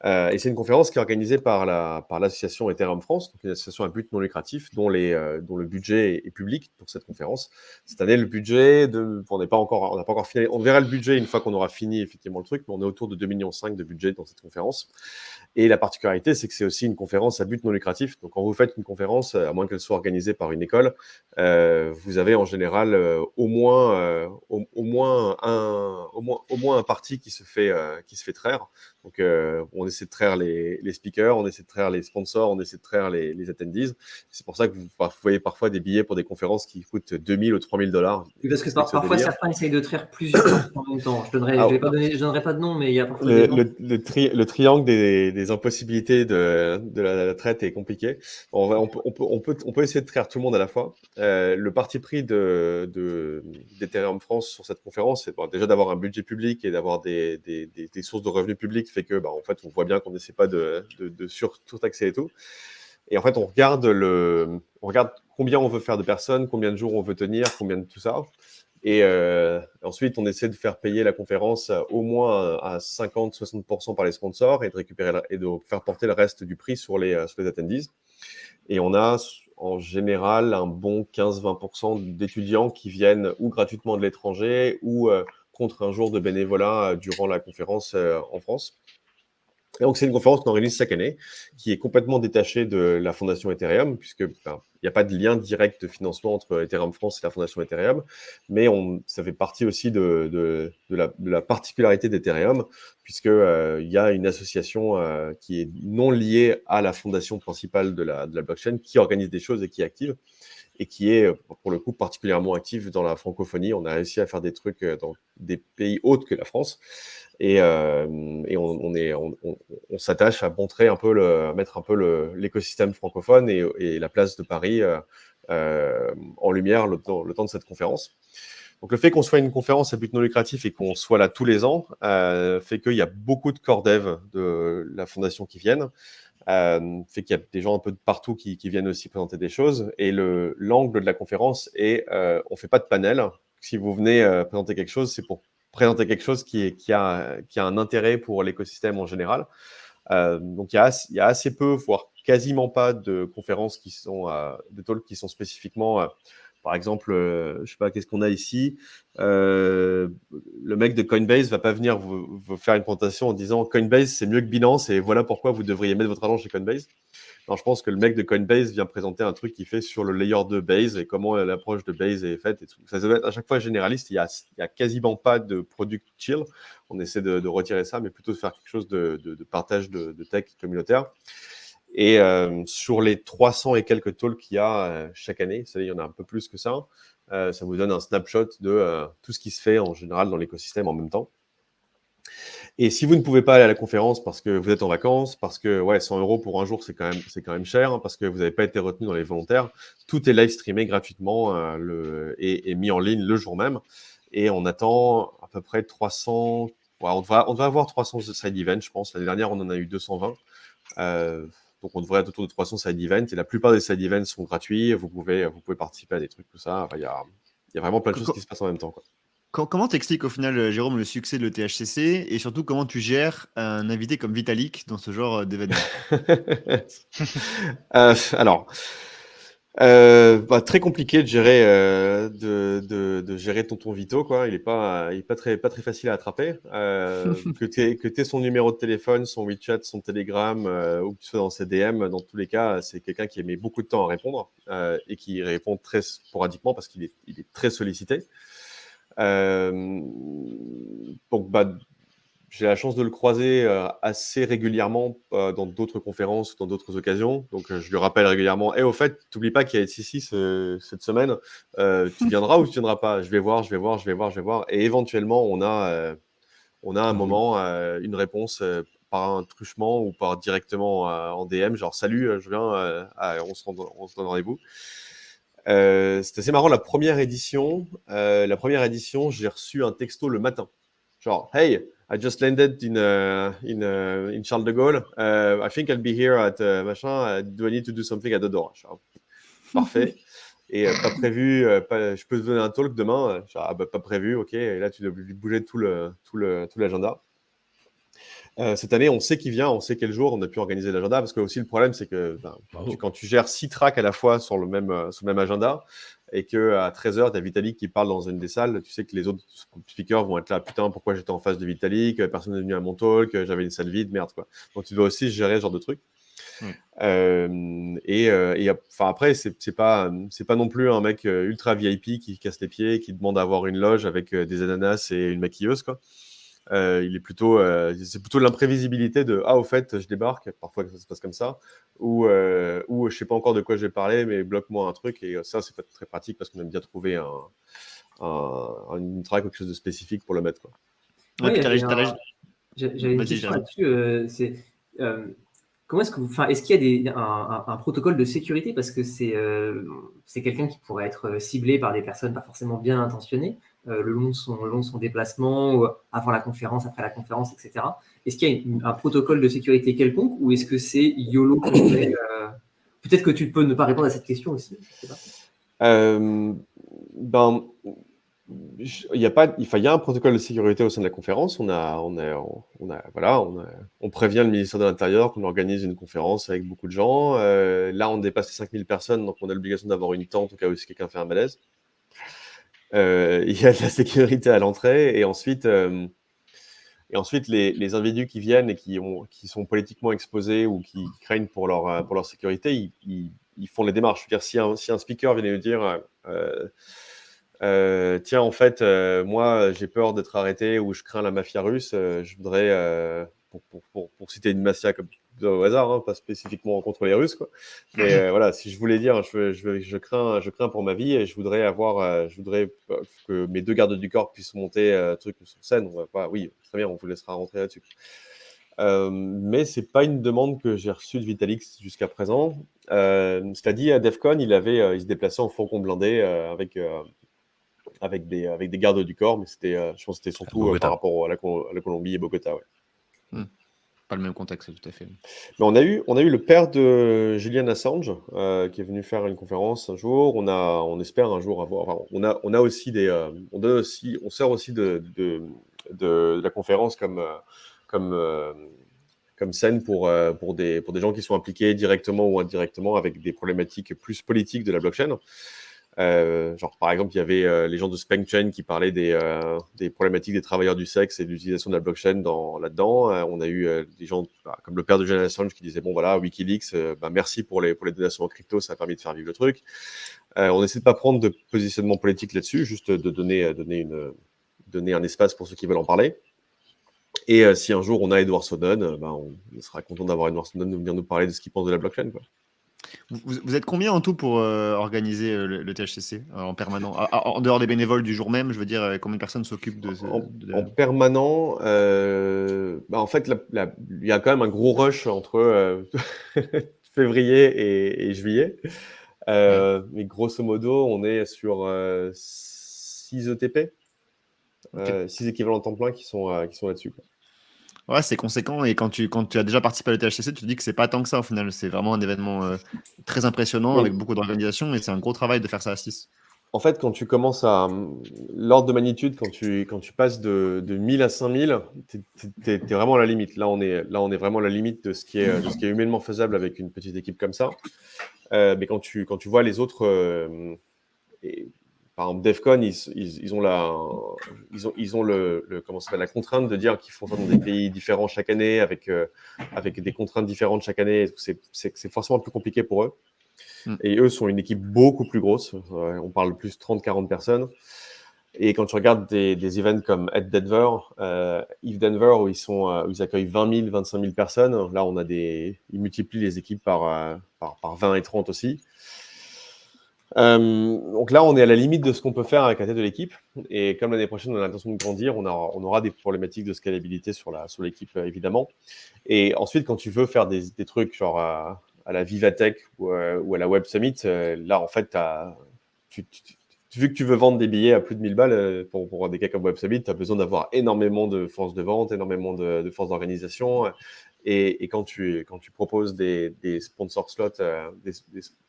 Et c'est une conférence qui est organisée par l'association Ethereum France, donc une association à but non lucratif, dont le budget est public pour cette conférence. Cette année, le budget, on n'a pas encore fini. On verra le budget une fois qu'on aura fini effectivement le truc, mais on est autour de 2,5 millions de budget dans cette conférence. Et la particularité, c'est que c'est aussi une conférence à but non lucratif. Donc, quand vous faites une conférence, à moins qu'elle soit organisée par une école, vous avez en général au moins un parti qui se fait traire. Donc, on essaie de traire les speakers, on essaie de traire les sponsors, on essaie de traire les attendees. C'est pour ça que vous voyez parfois des billets pour des conférences qui coûtent 2 000 ou 3 000 $.
Oui, parce que parfois, certains essayent de traire plusieurs personnes en même temps. Je ne donnerai pas de nom, mais il y a parfois des gens.
Le triangle des impossibilités de la traite est compliqué. On peut essayer de traire tout le monde à la fois. Le parti pris d'Ethereum France sur cette conférence, c'est déjà d'avoir un budget public et d'avoir des sources de revenus publics, fait que en fait, on voit bien qu'on n'essaie pas de surtaxer et tout. Et en fait, on regarde combien on veut faire de personnes, combien de jours on veut tenir, combien de tout ça. Et ensuite, on essaie de faire payer la conférence au moins à 50-60% par les sponsors et de faire porter le reste du prix sur les attendees. Et on a en général un bon 15-20% d'étudiants qui viennent ou gratuitement de l'étranger ou contre un jour de bénévolat durant la conférence en France. Et donc, c'est une conférence qu'on organise chaque année, qui est complètement détachée de la fondation Ethereum, puisque il n'y a pas de lien direct de financement entre Ethereum France et la fondation Ethereum, mais ça fait partie aussi de la particularité d'Ethereum, puisque il y a une association qui est non liée à la fondation principale de la blockchain, qui organise des choses et qui est active, et qui est, pour le coup, particulièrement active dans la francophonie. On a réussi à faire des trucs dans des pays autres que la France. Et on s'attache à montrer mettre un peu l'écosystème francophone et la place de Paris en lumière le temps de cette conférence. Donc, le fait qu'on soit une conférence à but non lucratif et qu'on soit là tous les ans fait qu'il y a beaucoup de corps dev de la fondation qui viennent. Fait qu'il y a des gens un peu de partout qui viennent aussi présenter des choses. Et l'angle de la conférence est, on fait pas de panel. Si vous venez présenter quelque chose, c'est pour présenter quelque chose qui a un intérêt pour l'écosystème en général. Donc, il y a assez peu, voire quasiment pas de conférences de talks qui sont spécifiquement, par exemple, je sais pas, qu'est-ce qu'on a ici, le mec de Coinbase va pas venir vous faire une présentation en disant Coinbase c'est mieux que Binance et voilà pourquoi vous devriez mettre votre argent chez Coinbase. Non, je pense que le mec de Coinbase vient présenter un truc qu'il fait sur le layer de Base et comment l'approche de Base est faite. Et tout. Ça doit être à chaque fois généraliste. Il y a quasiment pas de product chill. On essaie de retirer ça, mais plutôt de faire quelque chose de partage de tech communautaire. Et sur les 300 et quelques talks qu'il y a chaque année, il y en a un peu plus que ça, ça vous donne un snapshot de tout ce qui se fait en général dans l'écosystème en même temps. Et si vous ne pouvez pas aller à la conférence parce que vous êtes en vacances, parce que 100 € pour un jour, c'est quand même cher, hein, parce que vous n'avez pas été retenu dans les volontaires, tout est live streamé gratuitement et mis en ligne le jour même. Et on attend à peu près 300. On devrait avoir 300 side events, je pense. L'année dernière, on en a eu 220. Donc, on devrait être autour de 300 side events. Et la plupart des side events sont gratuits. Vous pouvez participer à des trucs, tout ça. Il y a vraiment plein de choses qui se passent en même temps, quoi.
Comment t'expliques au final, Jérôme, le succès de l'ETHCC et surtout comment tu gères un invité comme Vitalik dans ce genre d'événement?
Alors, très compliqué de gérer de gérer tonton Vito, quoi. Il est pas très facile à attraper. Que t'aies son numéro de téléphone, son WeChat, son Telegram ou que tu sois dans ses DM, dans tous les cas, c'est quelqu'un qui met beaucoup de temps à répondre et qui répond très sporadiquement parce qu'il est très sollicité. Donc, j'ai la chance de le croiser assez régulièrement dans d'autres conférences, dans d'autres occasions. Donc, je lui rappelle régulièrement, au fait, t'oublies pas qu'il y a ici cette semaine. Tu viendras ou tu viendras pas? Je vais voir. Et éventuellement, on a un moment, une réponse par un truchement ou par directement en DM, genre salut, je viens, on se donne rendez-vous. C'était assez marrant, la première édition, j'ai reçu un texto le matin. Genre, hey, I just landed in Charles de Gaulle. I think I'll be here at machin. Do I need to do something at the door? Genre, parfait. Et pas prévu, je peux te donner un talk demain. Genre, pas prévu, ok. Et là, tu dois bouger tout l'agenda. Cette année, on sait qui vient, on sait quel jour, on a pu organiser l'agenda, parce que aussi le problème, c'est que
Bravo.
quand tu gères 6 tracks à la fois sur le même agenda, et qu'à 13h, tu as Vitalik qui parle dans une des salles, tu sais que les autres speakers vont être là, putain, pourquoi j'étais en face de Vitalik, personne n'est venu à mon talk, j'avais une salle vide, merde, quoi. Donc tu dois aussi gérer ce genre de trucs. Après, c'est pas non plus un mec ultra VIP qui casse les pieds, qui demande à avoir une loge avec des ananas et une maquilleuse, quoi. C'est plutôt l'imprévisibilité de au fait, je débarque, parfois ça se passe comme ça, ou je sais pas encore de quoi je vais parler, mais bloque-moi un truc, et ça, c'est pas très pratique parce qu'on aime bien trouver une track, quelque chose de spécifique pour le mettre, quoi.
Oui,
Ouais,
j'avais une
Vas-y,
question
Jérémy.
là-dessus. Comment est-ce qu'il y a un protocole de sécurité, parce que c'est quelqu'un qui pourrait être ciblé par des personnes pas forcément bien intentionnées le long de son déplacement, ou avant la conférence, après la conférence, etc. Est-ce qu'il y a un protocole de sécurité quelconque, ou est-ce que c'est YOLO complet Peut-être que tu peux ne pas répondre à cette question aussi. Je sais pas.
Il y a un protocole de sécurité au sein de la conférence. On prévient le ministère de l'Intérieur qu'on organise une conférence avec beaucoup de gens. Là, on dépasse les 5000 personnes, donc on a l'obligation d'avoir une tente au cas où si quelqu'un fait un malaise. Il y a de la sécurité à l'entrée, et ensuite, les individus qui viennent et qui sont politiquement exposés ou qui craignent pour leur sécurité, ils font les démarches. Je veux dire, si un speaker vient nous dire tiens, en fait, moi, j'ai peur d'être arrêté, ou je crains la mafia russe, je voudrais, pour citer une mafia comme au hasard, hein, pas spécifiquement contre les Russes, quoi. Mais voilà, si je voulais dire, je crains pour ma vie, et je voudrais que mes 2 gardes du corps puissent monter truc sur scène. Oui, très bien, on vous laissera rentrer là-dessus. Mais c'est pas une demande que j'ai reçue de Vitalik jusqu'à présent. Cela dit, à DEFCON, il se déplaçait en fourgon blindé avec des gardes du corps, mais je pense que c'était surtout par rapport à la Colombie et Bogota. Ouais.
Pas le même contexte, tout à fait.
Mais on a eu le père de Julian Assange qui est venu faire une conférence un jour. On espère un jour avoir. Enfin, on sort aussi de la conférence comme scène pour des gens qui sont impliqués directement ou indirectement avec des problématiques plus politiques de la blockchain. Genre, par exemple, il y avait les gens de SpankChain qui parlaient des problématiques des travailleurs du sexe et de l'utilisation de la blockchain là-dedans. On a eu des gens comme le père de Julian Assange qui disait bon voilà, Wikileaks, merci pour les donations en crypto, ça a permis de faire vivre le truc. On essaie de pas prendre de positionnement politique là-dessus, juste de donner un espace pour ceux qui veulent en parler. Et si un jour on a Edward Snowden, on sera content d'avoir Edward Snowden venir nous parler de ce qu'il pense de la blockchain, quoi.
Vous êtes combien en tout pour organiser le THCC en permanent, en dehors des bénévoles du jour même? Je veux dire, combien de personnes s'occupent
En permanent, en fait, il y a quand même un gros rush entre février et juillet. Mais grosso modo, on est sur 6 ETP, 6 équivalents temps plein qui sont là-dessus, quoi.
Ouais, c'est conséquent, et quand tu as déjà participé au THCC, tu te dis que c'est pas tant que ça au final. C'est vraiment un événement très impressionnant,
Oui.
avec beaucoup d'organisation, et c'est un gros travail de faire ça à 6.
En fait, quand tu commences l'ordre de magnitude, quand tu passes de 1000 à 5000, t'es vraiment à la limite. Là, on est vraiment à la limite de ce qui est humainement faisable avec une petite équipe comme ça. Mais quand tu vois les autres, par exemple, DEFCON, ils ont comment ça s'appelle, la contrainte de dire qu'ils font ça dans des pays différents chaque année, avec des contraintes différentes chaque année. C'est forcément plus compliqué pour eux. Et eux sont une équipe beaucoup plus grosse. On parle de plus de 30-40 personnes. Et quand tu regardes des events comme Ed Denver, Eve Denver, où ils accueillent 20 000, 25 000 personnes, là, ils multiplient les équipes par 20 et 30 aussi. Donc là, on est à la limite de ce qu'on peut faire avec la tête de l'équipe. Et comme l'année prochaine, on a l'intention de grandir, on aura des problématiques de scalabilité sur l'équipe, évidemment. Et ensuite, quand tu veux faire des trucs genre à la Vivatech ou à la Web Summit, là, en fait, vu que tu veux vendre des billets à plus de 1000 balles pour des cas comme Web Summit, tu as besoin d'avoir énormément de force de vente, énormément de force d'organisation. Et quand tu proposes des sponsor slots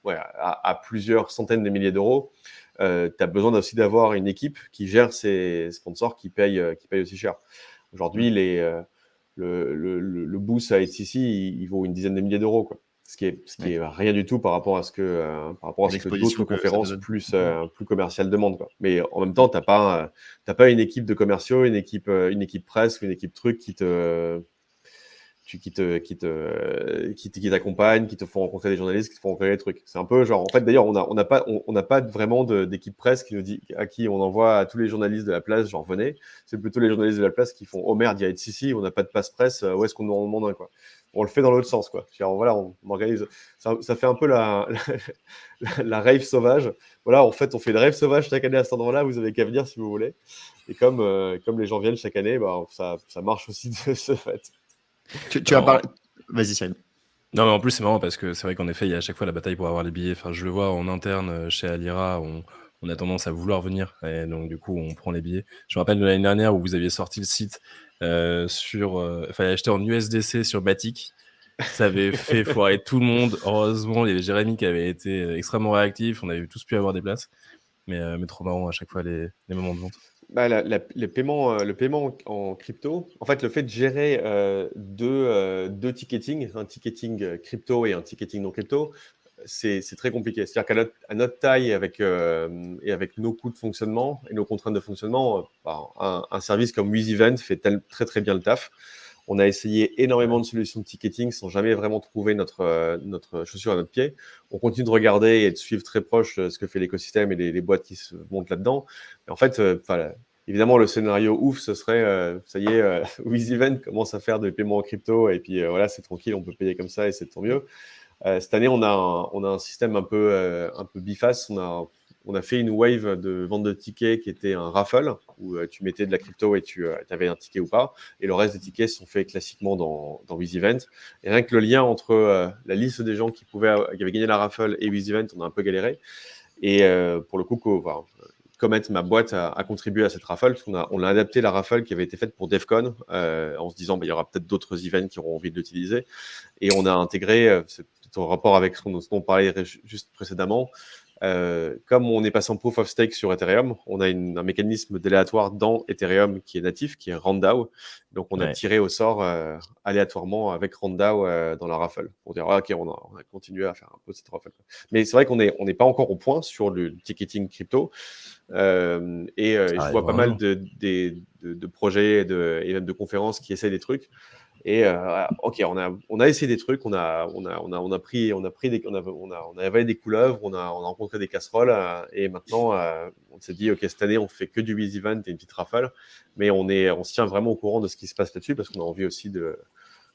à plusieurs centaines de milliers d'euros, tu as besoin aussi d'avoir une équipe qui gère ces sponsors qui payent aussi cher. Aujourd'hui, le boost à HCC, il vaut une dizaine de milliers d'euros, quoi. Ce qui est rien du tout par rapport à ce que
L'exposition
d'autres
que ça
conférences
donne.
plus commerciales demandent, quoi. Mais en même temps, t'as pas une équipe de commerciaux, une équipe presse ou une équipe truc qui t'accompagnent, qui te font rencontrer des journalistes, qui te font rencontrer des trucs. C'est un peu genre, en fait, d'ailleurs, on n'a pas vraiment d'équipe presse qui nous dit, à qui on envoie à tous les journalistes de la place, genre venez. C'est plutôt les journalistes de la place qui font, oh merde, il y a HCC, on n'a pas de passe presse, où est-ce qu'on en demande un, quoi. On le fait dans l'autre sens, quoi. Genre, voilà, on organise. Ça fait un peu la rave sauvage. Voilà, en fait, on fait une rave sauvage chaque année à cet endroit-là. Vous avez qu'à venir si vous voulez. Et comme les gens viennent chaque année, bah, ça marche aussi de ce fait.
Tu as parlé. Vas-y, Cyril.
Non, mais en plus, c'est marrant parce que c'est vrai qu'en effet, il y a à chaque fois la bataille pour avoir les billets. Enfin, je le vois en interne chez Alira, on a tendance à vouloir venir. Et donc, du coup, on prend les billets. Je me rappelle de l'année dernière où vous aviez sorti le site fallait acheter en USDC sur Matic. Ça avait fait foirer tout le monde. Heureusement, il y avait Jérémy qui avait été extrêmement réactif. On avait tous pu avoir des places. Mais trop marrant à chaque fois les moments de vente.
Bah, le paiement en crypto, en fait, le fait de gérer deux ticketing, un ticketing crypto et un ticketing non crypto, c'est très compliqué. C'est-à-dire qu'à notre taille et avec nos coûts de fonctionnement et nos contraintes de fonctionnement, un service comme WizEvent fait très très bien le taf. On a essayé énormément de solutions de ticketing sans jamais vraiment trouver notre chaussure à notre pied. On continue de regarder et de suivre très proche ce que fait l'écosystème et les boîtes qui se montent là-dedans. Et en fait, évidemment, le scénario ouf, ce serait, ça y est, WizEvent commence à faire des paiements en crypto et puis voilà, c'est tranquille, on peut payer comme ça et c'est tant mieux. Cette année, on a un système un peu biface. On a fait une wave de vente de tickets qui était un raffle où tu mettais de la crypto et tu avais un ticket ou pas. Et le reste des tickets sont faits classiquement dans WizEvent. Et rien que le lien entre la liste des gens qui avaient gagné la raffle et WizEvent, on a un peu galéré. Et pour le coup, Comet, ma boîte, a contribué à cette raffle. On a adapté la raffle qui avait été faite pour DevCon en se disant il y aura peut-être d'autres events qui auront envie de l'utiliser. Et on a intégré, c'est en rapport avec ce dont on parlait juste précédemment, comme on est passé en proof of stake sur Ethereum, on a un mécanisme d'aléatoire dans Ethereum qui est natif, qui est Randao. Donc on a tiré au sort aléatoirement avec Randao dans la raffle pour dire ok, on a continué à faire un peu cette raffle. Mais c'est vrai qu'on n'est pas encore au point sur le ticketing crypto. Je vois pas mal de projets et même de conférences qui essayent des trucs. Et ok, on a essayé des trucs, on a avalé des couleuvres, on a rencontré des casseroles, et maintenant on s'est dit ok, cette année on fait que du WizEvent et une petite rafale, mais on se tient vraiment au courant de ce qui se passe là-dessus parce qu'on a envie aussi de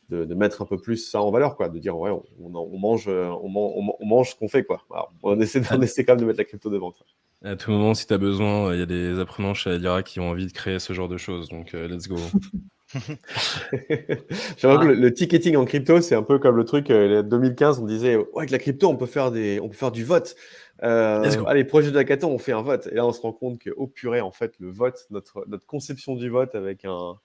mettre un peu plus ça en valeur, quoi, de dire ouais, on mange ce qu'on fait, quoi. Alors, on essaie quand même de mettre la crypto devant.
À tout moment, si tu as besoin, il y a des apprenants chez Alira qui ont envie de créer ce genre de choses. Donc, let's go.
J'ai l'impression que le ticketing en crypto, c'est un peu comme le truc 2015, on disait ouais, avec la crypto, on peut faire du vote. Allez, projet de hackathon, on fait un vote. Et là, on se rend compte que, oh purée, en fait, le vote, notre conception du vote avec un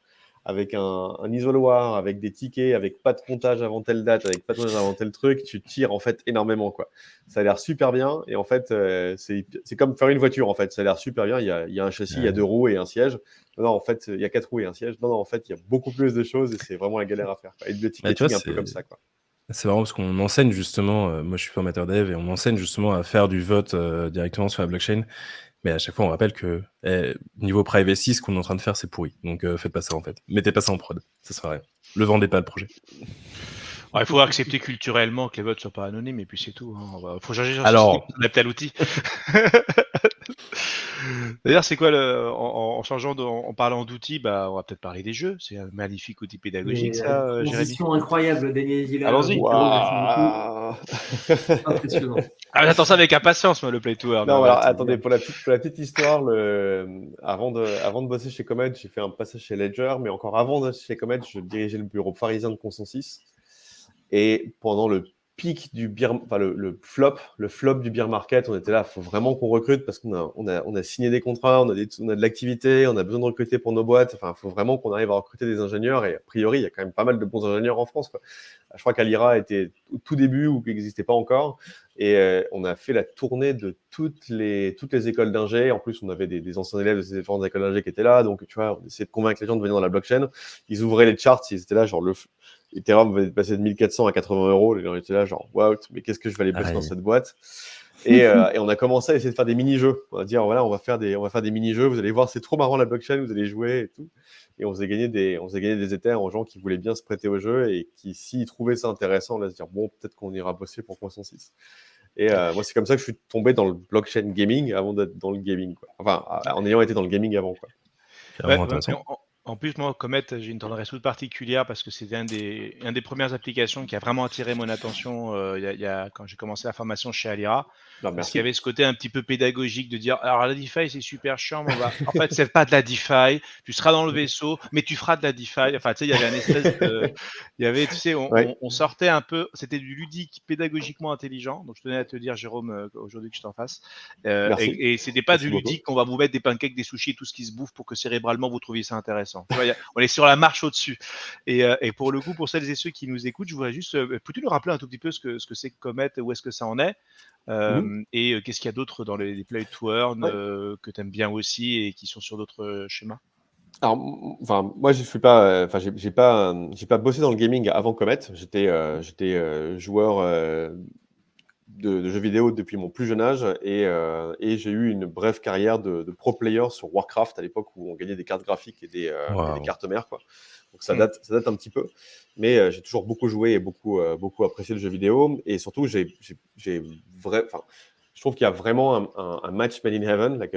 isoloir, avec des tickets, avec pas de comptage avant telle date, avec pas de comptage avant tel truc, tu tires en fait énormément, quoi. Ça a l'air super bien et en fait c'est comme faire une voiture, en fait. Ça a l'air super bien. Il y a un châssis, il y a 2 roues et un siège. Non, en fait il y a 4 roues et un siège. Non, en fait il y a beaucoup plus de choses et c'est vraiment la galère à faire, quoi. Et le ticketing un peu comme ça, quoi.
C'est marrant parce qu'on enseigne justement, moi je suis formateur dev et on enseigne justement à faire du vote directement sur la blockchain. Mais à chaque fois, on rappelle que niveau privacy, ce qu'on est en train de faire, c'est pourri. Donc, faites pas ça, en fait. Mettez pas ça en prod. Ça sert à rien. Le vendez pas, le projet.
Il faut accepter culturellement que les votes soient pas anonymes et puis c'est tout. Il faut changer sur
Alors,
ce adapter à l'outil. D'ailleurs, c'est quoi en parlant d'outils, on va peut-être parler des jeux. C'est un magnifique outil pédagogique, ça, Jérémy.
Transition incroyable, Daniel Villa.
Allons-y.
Merci beaucoup. Impressionnant.
J'attends ça avec impatience, moi, le Play to Earn.
Non, alors, attendez, pour la petite histoire, avant de bosser chez Comet, j'ai fait un passage chez Ledger, mais encore avant de chez Comet, je dirigeais le bureau parisien de Consensus. Et pendant le pic du le flop du bear market, on était là, il faut vraiment qu'on recrute parce qu'on a signé des contrats, on a de l'activité, on a besoin de recruter pour nos boîtes. Enfin, il faut vraiment qu'on arrive à recruter des ingénieurs. Et a priori, il y a quand même pas mal de bons ingénieurs en France, quoi. Je crois qu'Alira était au tout début ou qu'il n'existait pas encore. Et on a fait la tournée de toutes les écoles d'ingé. En plus, on avait des anciens élèves de ces différentes écoles d'ingé qui étaient là. Donc, tu vois, on essayait de convaincre les gens de venir dans la blockchain. Ils ouvraient les charts, ils étaient là, genre Ethereum venait de passer de 1400 à 80 euros. Les gens étaient là, genre, waouh, mais qu'est-ce que je vais aller bosser dans cette boîte? Et on a commencé à essayer de faire des mini-jeux. On va dire, voilà, on va faire des mini-jeux. Vous allez voir, c'est trop marrant la blockchain, vous allez jouer et tout. Et on faisait gagner des Ethers aux gens qui voulaient bien se prêter au jeu et qui, s'ils trouvaient ça intéressant, on allait se dire, bon, peut-être qu'on ira bosser pour Poisson 6. Et moi, c'est comme ça que je suis tombé dans le blockchain gaming avant d'être dans le gaming, quoi. Enfin, en ayant été dans le gaming avant, quoi.
Clairement
Ouais,
intéressant.
en plus, moi, Comet, j'ai une tendresse toute particulière parce que c'était un des premières applications qui a vraiment attiré mon attention quand j'ai commencé la formation chez Alira.
Non,
Parce qu'il y
merci.
avait ce côté un petit peu pédagogique de dire alors la DeFi c'est super chiant, mais en fait c'est pas de la DeFi, tu seras dans le vaisseau, mais tu feras de la DeFi. Enfin, tu sais, il y avait un espèce de. Il y avait, tu sais,
Ouais.
on sortait un peu, c'était du ludique pédagogiquement intelligent. Donc je tenais à te dire, Jérôme, aujourd'hui que je t'en fasse.
Merci.
Et c'était pas
Merci
du
beaucoup.
ludique qu'on va vous mettre des pancakes, des sushis, tout ce qui se bouffe pour que cérébralement vous trouviez ça intéressant. Tu vois, on est sur la marche au-dessus. Et pour le coup, pour celles et ceux qui nous écoutent, je voudrais juste, peux-tu nous rappeler un tout petit peu ce que c'est que Comet, où est-ce que ça en est? Et qu'est-ce qu'il y a d'autre dans les play to earn que tu aimes bien aussi et qui sont sur d'autres schémas?
Alors, enfin, moi, je suis pas, enfin, j'ai pas bossé dans le gaming avant Comet. J'étais joueur de jeux vidéo depuis mon plus jeune âge et j'ai eu une brève carrière de pro player sur Warcraft à l'époque où on gagnait des cartes graphiques et des
Waouh.
cartes mères, quoi. Donc ça date un petit peu, mais j'ai toujours beaucoup joué et beaucoup apprécié le jeu vidéo et surtout enfin, je trouve qu'il y a vraiment un match made in heaven, like,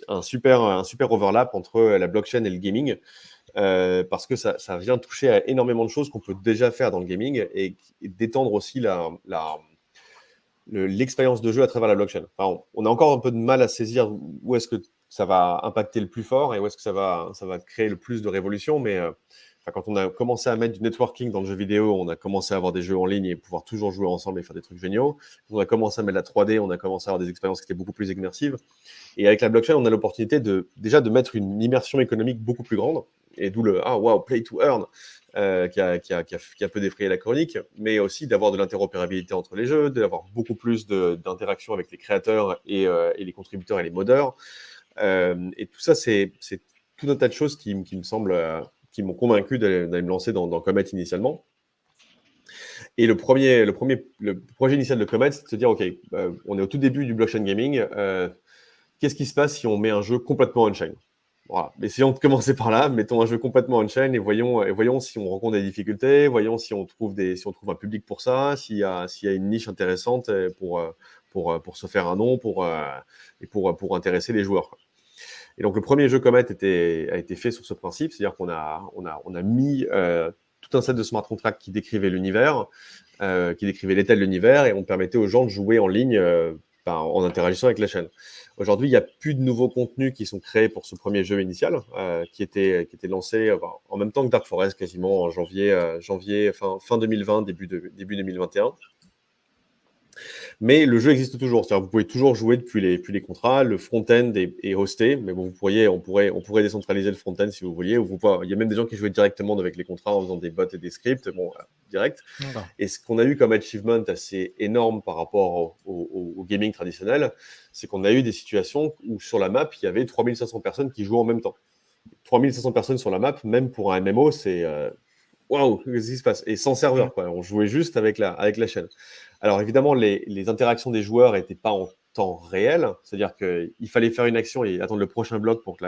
un super overlap entre la blockchain et le gaming. Parce que ça vient toucher à énormément de choses qu'on peut déjà faire dans le gaming et d'étendre aussi l'expérience de jeu à travers la blockchain. Enfin, on a encore un peu de mal à saisir où est-ce que ça va impacter le plus fort et où est-ce que ça va créer le plus de révolution. Mais quand on a commencé à mettre du networking dans le jeu vidéo, on a commencé à avoir des jeux en ligne et pouvoir toujours jouer ensemble et faire des trucs géniaux. On a commencé à mettre la 3D, on a commencé à avoir des expériences qui étaient beaucoup plus immersives. Et avec la blockchain, on a l'opportunité déjà de mettre une immersion économique beaucoup plus grande. Et d'où le play to earn qui a peu défrayé la chronique, mais aussi d'avoir de l'interopérabilité entre les jeux, d'avoir beaucoup plus d'interaction avec les créateurs et les contributeurs et les modeurs. Et tout ça, c'est tout un tas de choses qui me semblent, qui m'ont convaincu d'aller me lancer dans Comet initialement. Et le projet initial de Comet, c'est de se dire, OK, on est au tout début du blockchain gaming. Qu'est-ce qui se passe si on met un jeu complètement on-chain? Voilà. Essayons de commencer par là, mettons un jeu complètement on-chain et voyons si on rencontre des difficultés, voyons si on trouve un public pour ça, s'il y a une niche intéressante pour se faire un nom, et pour intéresser les joueurs, quoi. Et donc le premier jeu Comet a été fait sur ce principe, c'est-à-dire qu'on a mis tout un set de smart contracts qui décrivaient l'univers, qui décrivaient l'état de l'univers, et on permettait aux gens de jouer en ligne en interagissant avec la chaîne. Aujourd'hui, il n'y a plus de nouveaux contenus qui sont créés pour ce premier jeu initial, qui était lancé en même temps que Dark Forest, quasiment en fin 2020, début 2021. Mais le jeu existe toujours, c'est-à-dire que vous pouvez toujours jouer depuis les contrats, le front-end est hosté, mais bon, on pourrait décentraliser le front-end si vous vouliez, il y a même des gens qui jouaient directement avec les contrats en faisant des bots et des scripts, direct.
D'accord.
Et ce qu'on a eu comme achievement assez énorme par rapport au gaming traditionnel, c'est qu'on a eu des situations où sur la map, il y avait 3500 personnes qui jouaient en même temps. 3500 personnes sur la map, même pour un MMO, c'est waouh, qu'est-ce qui se passe? Et sans serveur, quoi. On jouait juste avec la chaîne. Alors évidemment, les interactions des joueurs n'étaient pas en temps réel, c'est-à-dire qu'il fallait faire une action et attendre le prochain bloc pour que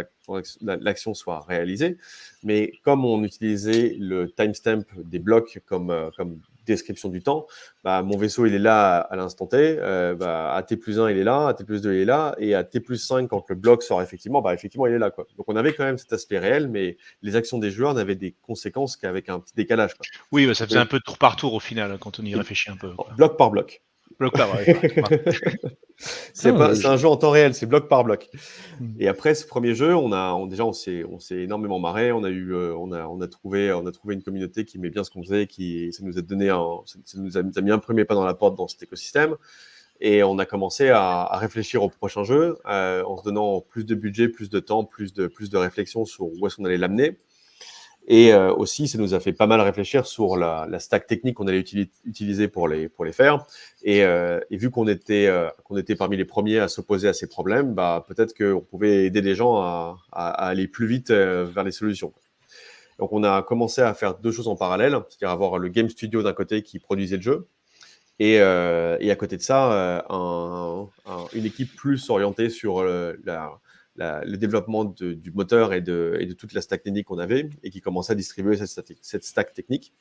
l'action soit réalisée. Mais comme on utilisait le timestamp des blocs comme description du temps, mon vaisseau il est là à l'instant T, à T+1 il est là, à T+2 il est là, et à T+5 quand le bloc sort effectivement, effectivement il est là, quoi. Donc on avait quand même cet aspect réel, mais les actions des joueurs n'avaient des conséquences qu'avec un petit décalage, quoi.
Oui, ça faisait un peu tour par tour au final quand on y réfléchit un peu, quoi.
Bloc par bloc.
Bloc par bloc.
C'est un jeu en temps réel, c'est bloc par bloc.
Mm.
Et après ce premier jeu, on s'est énormément marré. On a trouvé une communauté qui aimait bien ce qu'on faisait, ça nous a mis un premier pas dans la porte dans cet écosystème. Et on a commencé à réfléchir au prochain jeu, en se donnant plus de budget, plus de temps, plus de réflexion sur où est-ce qu'on allait l'amener. Et aussi, ça nous a fait pas mal réfléchir sur la stack technique qu'on allait utiliser pour les faire. Et vu qu'on était parmi les premiers à s'opposer à ces problèmes, bah, peut-être qu'on pouvait aider les gens à aller plus vite vers les solutions. Donc, on a commencé à faire deux choses en parallèle, c'est-à-dire avoir le game studio d'un côté qui produisait le jeu, et à côté de ça, une équipe plus orientée sur le développement du moteur et de toute la stack technique qu'on avait, et qui commençait à distribuer cette stack technique.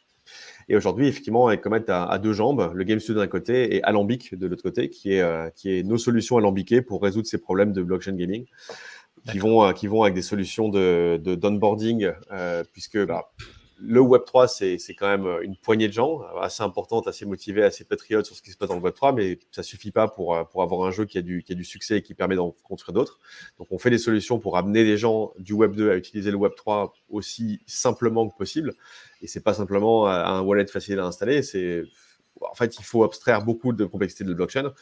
Et aujourd'hui, effectivement, Comet a deux jambes, le game studio d'un côté et Alambic de l'autre côté, qui est nos solutions alambiquées pour résoudre ces problèmes de blockchain gaming, qui vont avec des solutions d'onboarding, puisque le Web3, c'est quand même une poignée de gens assez importante, assez motivée, assez patriote sur ce qui se passe dans le Web3, mais ça suffit pas pour avoir un jeu qui a du succès et qui permet d'en construire d'autres. Donc, on fait des solutions pour amener les gens du Web2 à utiliser le Web3 aussi simplement que possible. Et c'est pas simplement un wallet facile à installer, en fait, il faut abstraire beaucoup de complexité de la blockchain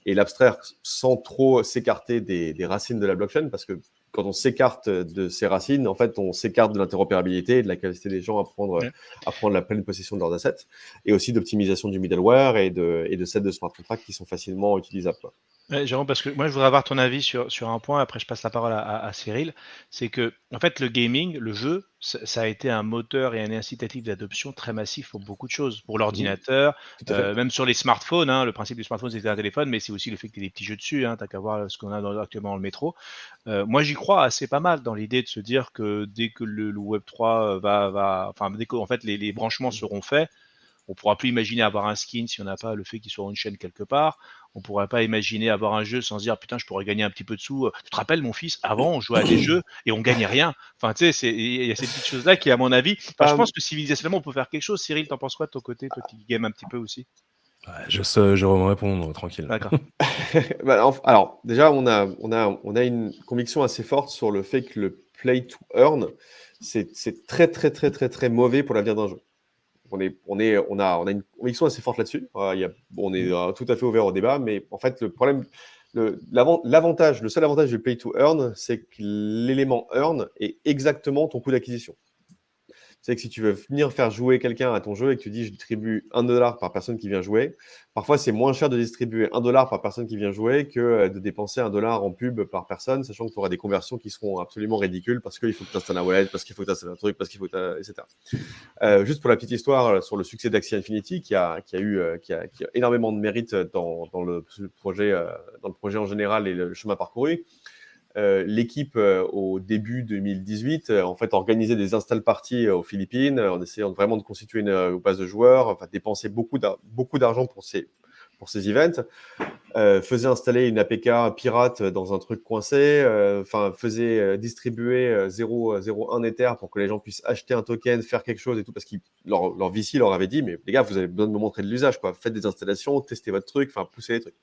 et l'abstraire sans trop s'écarter des racines de la blockchain, parce que quand on s'écarte de ces racines, en fait, on s'écarte de l'interopérabilité et de la capacité des gens à prendre la pleine possession de leurs assets, et aussi d'optimisation du middleware et de sets de smart contracts qui sont facilement utilisables, quoi.
Ouais, Jérôme, parce que moi je voudrais avoir ton avis sur un point, après je passe la parole à Cyril. C'est que, en fait, le gaming, le jeu, ça a été un moteur et un incitatif d'adoption très massif pour beaucoup de choses. Pour l'ordinateur,
Tout à fait.
même sur les smartphones, hein, le principe du smartphone c'était un téléphone, mais c'est aussi le fait que tu aies des petits jeux dessus, hein, t'as qu'à voir ce qu'on a actuellement dans le métro. Moi j'y crois assez pas mal dans l'idée de se dire que dès que le Web3 enfin dès que en fait, les branchements seront faits, on pourra plus imaginer avoir un skin si on n'a pas le fait qu'il soit une chaîne quelque part. On pourrait pas imaginer avoir un jeu sans se dire putain, je pourrais gagner un petit peu de sous. Tu te rappelles, mon fils, avant on jouait à des jeux et on gagnait rien. Enfin, tu sais, il y a ces petites choses-là qui, à mon avis, je pense que civilisationnellement on peut faire quelque chose. Cyril, t'en penses quoi de ton côté, toi qui game un petit peu aussi?
Ouais, je sais, je vais me répondre, tranquille.
D'accord.
Alors, déjà, on a une conviction assez forte sur le fait que le play to earn, c'est très, très, très, très, très mauvais pour l'avenir d'un jeu. On a une conviction assez forte là-dessus. On est tout à fait ouvert au débat, mais en fait, le problème, le seul avantage du play to earn, c'est que l'élément earn est exactement ton coût d'acquisition. C'est que si tu veux venir faire jouer quelqu'un à ton jeu et que tu dis je distribue $1 par personne qui vient jouer, parfois c'est moins cher de distribuer $1 par personne qui vient jouer que de dépenser $1 en pub par personne, sachant que tu auras des conversions qui seront absolument ridicules parce qu'il faut que tu installes un wallet, parce qu'il faut que tu installes un truc, parce qu'il faut que etc. Juste pour la petite histoire sur le succès d'Axie Infinity, qui a énormément de mérite dans le projet en général et le chemin parcouru. L'équipe au début 2018 en fait organisait des install parties aux Philippines en essayant vraiment de constituer une base de joueurs, enfin dépenser beaucoup d'argent pour ces events, faisait installer une APK pirate dans un truc coincé, faisait distribuer 0.01 Ether pour que les gens puissent acheter un token, faire quelque chose et tout, parce que leur VC leur avait dit mais les gars, vous avez besoin de me montrer de l'usage, quoi, faites des installations, testez votre truc, enfin poussez les trucs.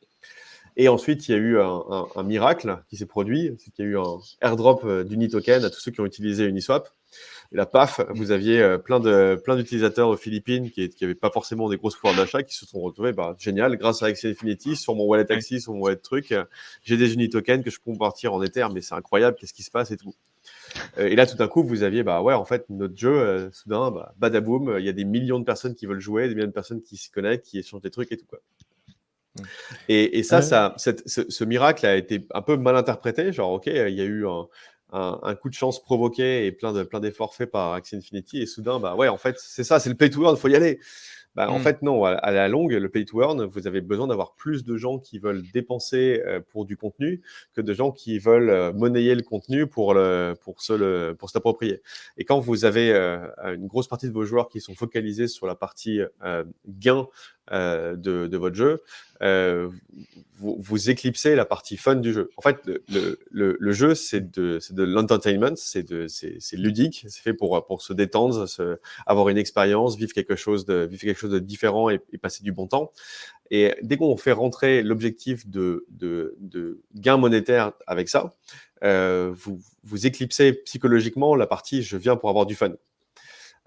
Et ensuite, il y a eu un miracle qui s'est produit, c'est qu'il y a eu un airdrop d'Unitoken à tous ceux qui ont utilisé Uniswap. Et là, paf, vous aviez plein d'utilisateurs aux Philippines qui n'avaient pas forcément des grosses pouvoirs d'achat, qui se sont retrouvés, génial, grâce à Axie Infinity, sur mon wallet Axie, sur mon wallet truc, j'ai des Unitokens que je peux convertir en Ether, mais c'est incroyable, qu'est-ce qui se passe et tout. Et là, tout d'un coup, vous aviez, en fait, notre jeu, soudain, badaboum, il y a des millions de personnes qui veulent jouer, des millions de personnes qui s'y connectent, qui échangent des trucs et tout, quoi. Et ce miracle a été un peu mal interprété, genre ok, il y a eu un coup de chance provoqué et plein d'efforts faits par Axie Infinity, et soudain, en fait, c'est ça, c'est le pay to earn, il faut y aller. En fait, non, à la longue, le pay to earn, vous avez besoin d'avoir plus de gens qui veulent dépenser pour du contenu que de gens qui veulent monnayer le contenu pour se l'approprier. Et quand vous avez une grosse partie de vos joueurs qui sont focalisés sur la partie gain de votre jeu, vous éclipsez la partie fun du jeu. En fait, le jeu, c'est de l'entertainment, c'est ludique, c'est fait pour se détendre, avoir une expérience, vivre quelque chose de différent et passer du bon temps. Et dès qu'on fait rentrer l'objectif de gain monétaire avec ça, vous éclipsez psychologiquement la partie « je viens pour avoir du fun ».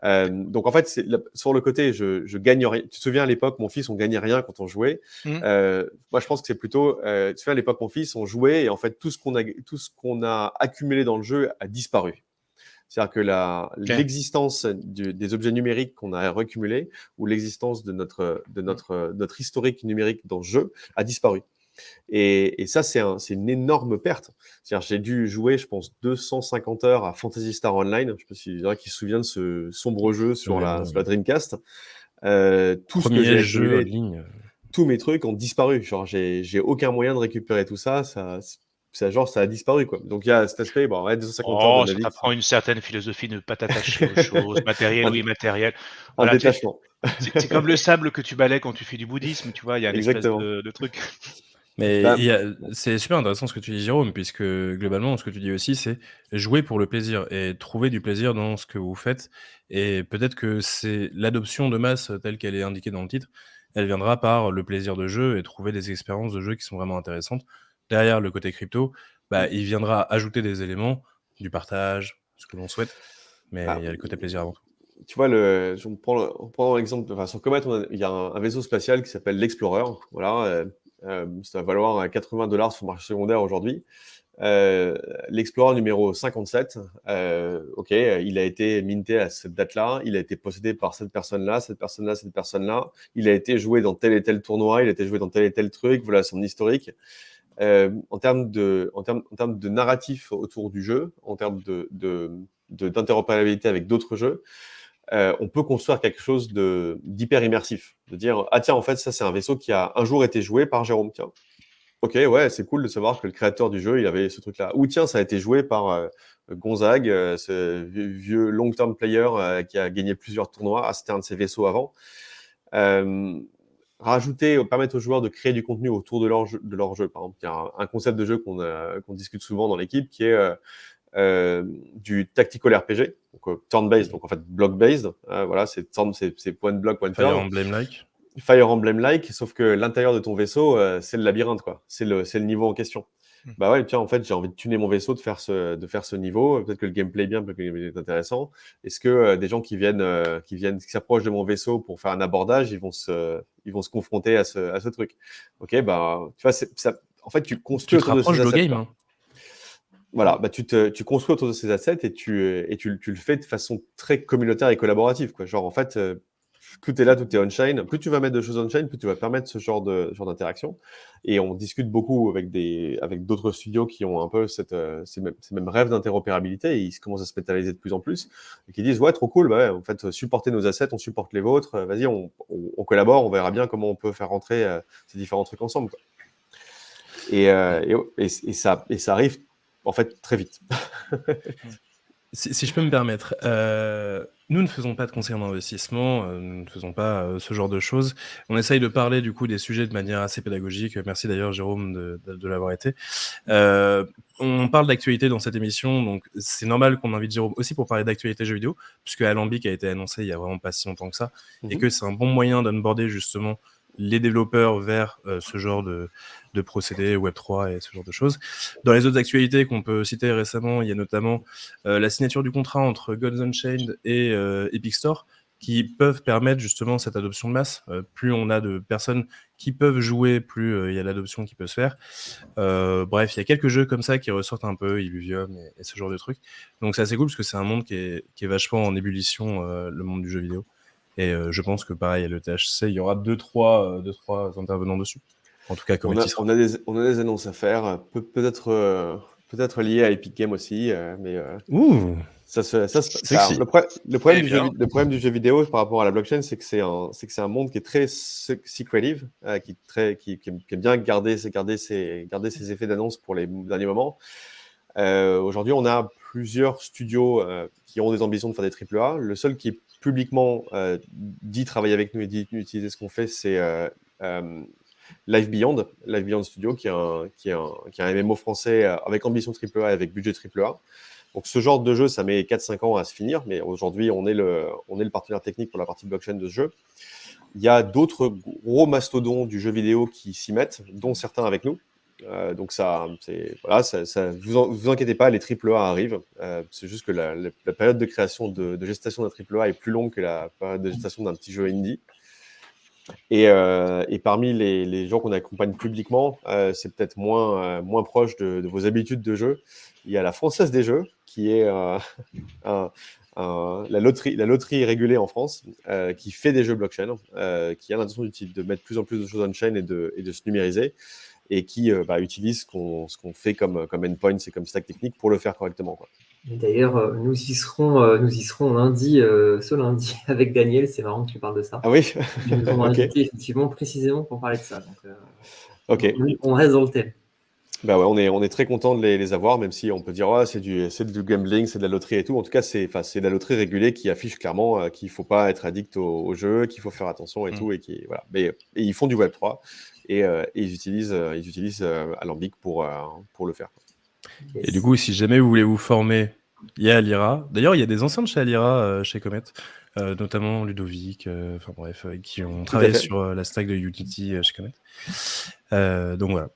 Donc en fait, sur le côté, je gagne rien. Tu te souviens à l'époque, mon fils, on gagnait rien quand on jouait. Moi, je pense que c'est plutôt, tu te souviens à l'époque, mon fils, on jouait et en fait, tout ce qu'on a accumulé dans le jeu a disparu. C'est-à-dire que l'existence des objets numériques qu'on a recumulés ou l'existence de notre historique numérique dans le jeu a disparu. Et ça, c'est une énorme perte. C'est-à-dire, j'ai dû jouer, je pense, 250 heures à Phantasy Star Online. Je ne sais pas s'il y en a qui se souviennent de ce sombre jeu sur la Dreamcast. Tout ce que j'ai
jeu en
accumulé,
ligne.
tous mes trucs ont disparu. Genre, j'ai aucun moyen de récupérer tout ça. Ça a disparu, quoi. Donc, il y a cet aspect, 250 heures de
ça
ma vie.
t'apprend une certaine philosophie de ne pas t'attacher aux choses, matérielles ou immatérielles.
Un
Voilà,
détachement.
c'est comme le sable que tu balais quand tu fais du bouddhisme, tu vois, il y a une espèce de truc.
Mais
Bah,
c'est super intéressant ce que tu dis, Jérôme, puisque globalement, ce que tu dis aussi, c'est jouer pour le plaisir et trouver du plaisir dans ce que vous faites. Et peut-être que c'est l'adoption de masse telle qu'elle est indiquée dans le titre, elle viendra par le plaisir de jeu et trouver des expériences de jeu qui sont vraiment intéressantes. Derrière le côté crypto, il viendra ajouter des éléments, du partage, ce que l'on souhaite, mais il y a le côté plaisir avant tout.
Tu vois, on prend l'exemple, sur Comet, il y a un vaisseau spatial qui s'appelle l'Explorer. Voilà, ça va valoir $80 sur le marché secondaire aujourd'hui. L'Explorer numéro 57, ok, il a été minté à cette date-là, il a été possédé par cette personne-là, cette personne-là, cette personne-là, il a été joué dans tel et tel tournoi, il a été joué dans tel et tel truc, voilà son historique. En termes de narratif autour du jeu, en termes d'interopérabilité avec d'autres jeux, on peut construire quelque chose d'hyper immersif. De dire, ah tiens, en fait, ça, c'est un vaisseau qui a un jour été joué par Jérôme. Tiens. Ok, ouais, c'est cool de savoir que le créateur du jeu, il avait ce truc-là. Ou tiens, ça a été joué par Gonzague, ce vieux long-term player qui a gagné plusieurs tournois. Ah, c'était un de ses vaisseaux avant. Permettre aux joueurs de créer du contenu autour de leur jeu. Par exemple, il y a un concept de jeu qu'on discute souvent dans l'équipe qui est du tactical RPG, donc turn-based, donc en fait block-based. Voilà, c'est point block, point turn.
Fire Emblem-like.
Fire Emblem-like, sauf que l'intérieur de ton vaisseau, c'est le labyrinthe, quoi. C'est le niveau en question. Bah ouais, tiens, en fait, j'ai envie de tuner mon vaisseau, de faire ce niveau. Peut-être que le gameplay est bien, peut-être que le gameplay est intéressant. Est-ce que des gens qui s'approchent de mon vaisseau pour faire un abordage, ils vont se confronter à ce truc. Ok, tu vois, en fait, tu construis
Tu te
autour de ces
rapproches de
assets.
game, hein.
Voilà, tu construis autour de ces assets et tu le fais de façon très communautaire et collaborative, quoi. Genre, en fait, tout est là, tout est on-chain. Plus tu vas mettre de choses on-chain, plus tu vas permettre ce genre d'interaction. Et on discute beaucoup avec d'autres studios qui ont un peu ces mêmes rêves d'interopérabilité et ils commencent à se métalliser de plus en plus et qui disent, ouais, trop cool, bah ouais, en fait, supporter nos assets, on supporte les vôtres, vas-y, on collabore, on verra bien comment on peut faire rentrer ces différents trucs ensemble, quoi. Et ça arrive en fait très vite.
Si je peux me permettre, nous ne faisons pas de conseils en investissement, nous ne faisons pas ce genre de choses. On essaye de parler du coup des sujets de manière assez pédagogique. Merci d'ailleurs Jérôme de l'avoir été. On parle d'actualité dans cette émission, donc c'est normal qu'on invite Jérôme aussi pour parler d'actualité jeux vidéo, puisque Alambic a été annoncé il y a vraiment pas si longtemps que ça, et que c'est un bon moyen d'onboarder justement les développeurs vers ce genre de procédés Web3 et ce genre de choses. Dans les autres actualités qu'on peut citer récemment, il y a notamment la signature du contrat entre Gods Unchained et Epic Store qui peuvent permettre justement cette adoption de masse. Plus on a de personnes qui peuvent jouer, plus il y a l'adoption qui peut se faire. Bref, il y a quelques jeux comme ça qui ressortent un peu, Illuvium et ce genre de trucs. Donc c'est assez cool parce que c'est un monde qui est vachement en ébullition, le monde du jeu vidéo. Et je pense que pareil, à l'ETHC, il y aura 2-3 intervenants dessus. En tout cas, comme
on a des annonces à faire, peut-être liées à Epic Games aussi, mais le problème du jeu vidéo par rapport à la blockchain, c'est que c'est un monde qui est très secretive, qui aime bien garder ses effets d'annonce pour les derniers moments. Aujourd'hui, on a plusieurs studios qui ont des ambitions de faire des AAA. Le seul qui est publiquement dit travailler avec nous et dit utiliser ce qu'on fait, c'est Live Beyond Studio, qui est un MMO français avec ambition AAA et avec budget AAA. Donc ce genre de jeu, ça met 4-5 ans à se finir, mais aujourd'hui, on est le partenaire technique pour la partie blockchain de ce jeu. Il y a d'autres gros mastodons du jeu vidéo qui s'y mettent, dont certains avec nous. Donc vous inquiétez pas, les AAA arrivent. C'est juste que la période de création, de gestation d'un AAA est plus longue que la période de gestation d'un petit jeu indie. Et parmi les gens qu'on accompagne publiquement, c'est peut-être moins proche de vos habitudes de jeu. Il y a la Française des Jeux, qui est la loterie régulée en France, qui fait des jeux blockchain, qui a l'intention de mettre plus en plus de choses on-chain et de se numériser, et qui utilise ce qu'on fait comme endpoints et comme stack technique pour le faire correctement, quoi.
Et d'ailleurs, nous y serons lundi, ce lundi, avec Daniel. C'est marrant que tu parles de ça.
Ah oui.
Ils nous ont
Ok.
invités effectivement précisément pour parler de ça. Donc,
Ok.
on reste dans le thème.
Bah ouais, on est très content de les avoir, même si on peut dire c'est du gambling, c'est de la loterie et tout. En tout cas, c'est de la loterie régulée qui affiche clairement qu'il faut pas être addict au jeu, qu'il faut faire attention et tout, et voilà. Mais et ils font du Web 3 et ils utilisent Alambic pour le faire.
Yes.
Et du coup, si jamais vous voulez vous former, il y a Alira. D'ailleurs, il y a des anciens de chez Alira, chez Comet, notamment Ludovic, enfin bref, qui ont travaillé
fait.
sur la stack de Unity chez Comet. Donc voilà.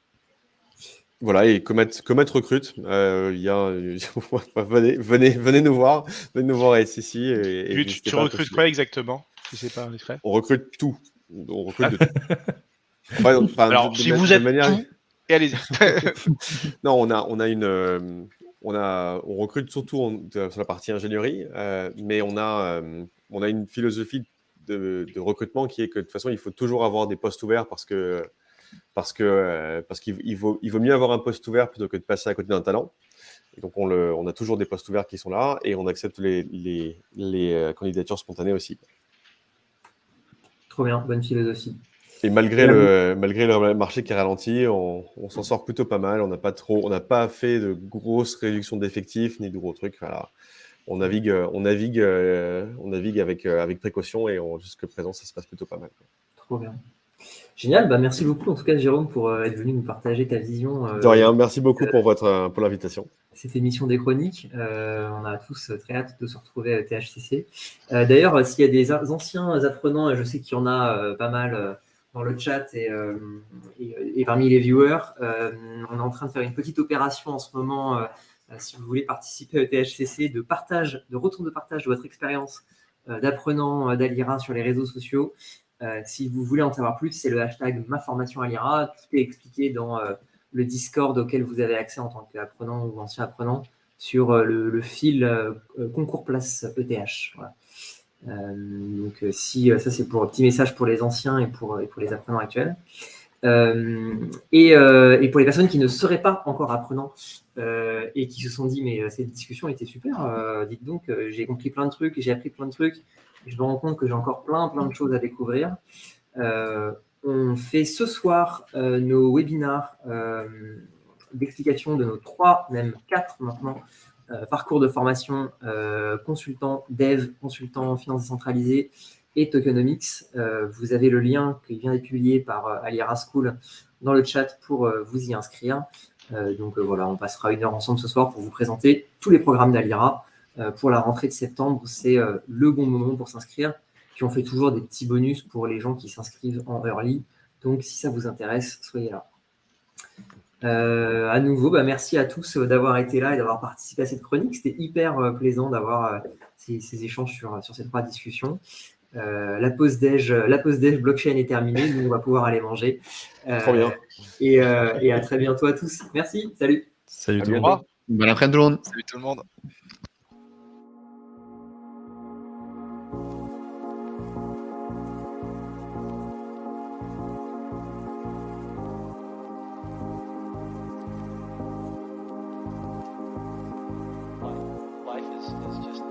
Voilà, et Comet recrute. Venez nous voir à SCC. Et
Tu recrutes quoi exactement, si c'est pas indiscret?
On recrute tout. On recrute de tout. Enfin,
alors, si vous êtes tout, et allez-y.
Non, on recrute surtout sur la partie ingénierie, mais on a une philosophie de recrutement qui est que de toute façon, il faut toujours avoir des postes ouverts parce qu'il vaut mieux avoir un poste ouvert plutôt que de passer à côté d'un talent. Et donc, on a toujours des postes ouverts qui sont là et on accepte les candidatures spontanées aussi.
Trop bien, bonne philosophie.
Et malgré le marché qui est ralenti, on s'en sort plutôt pas mal. On n'a pas fait de grosses réductions d'effectifs ni de gros trucs. Voilà. On navigue avec précaution et jusqu'à présent, ça se passe plutôt pas mal.
Trop bien. Génial, merci beaucoup en tout cas Jérôme pour être venu nous partager ta vision.
De rien, merci beaucoup pour l'invitation.
Cette émission des chroniques. On a tous très hâte de se retrouver à THCC. D'ailleurs, s'il y a des anciens apprenants, je sais qu'il y en a pas mal dans le chat et parmi les viewers, on est en train de faire une petite opération en ce moment, si vous voulez participer au THCC, de retour de partage de votre expérience d'apprenant d'Alira sur les réseaux sociaux. Si vous voulez en savoir plus, c'est le hashtag #MaFormationAlira. Tout est expliqué dans le Discord auquel vous avez accès en tant qu'apprenant ou ancien apprenant sur le fil concours place ETH. Voilà. Donc, ça, c'est pour un petit message pour les anciens et pour les apprenants actuels. Et pour les personnes qui ne seraient pas encore apprenants et qui se sont dit mais cette discussion était super, dites donc, j'ai compris plein de trucs, j'ai appris plein de trucs. Je me rends compte que j'ai encore plein de choses à découvrir. On fait ce soir nos webinars d'explication de nos 3, même 4 maintenant, parcours de formation, consultant dev, consultant finance décentralisée et tokenomics. Vous avez le lien qui vient d'être publié par Alira School dans le chat pour vous y inscrire. Donc voilà, on passera 1 heure ensemble ce soir pour vous présenter tous les programmes d'Alira. Pour la rentrée de septembre, c'est le bon moment pour s'inscrire. Puis on fait toujours des petits bonus pour les gens qui s'inscrivent en early. Donc si ça vous intéresse, soyez là. À nouveau, merci à tous d'avoir été là et d'avoir participé à cette chronique. C'était hyper plaisant d'avoir ces échanges sur ces 3 discussions. La pause déj blockchain est terminée. Nous, on va pouvoir aller manger.
Trop bien.
Et à très bientôt à tous. Merci. Salut.
Salut tout le monde.
revoir.
Bon après-midi tout le monde.
Salut tout le monde. Life is just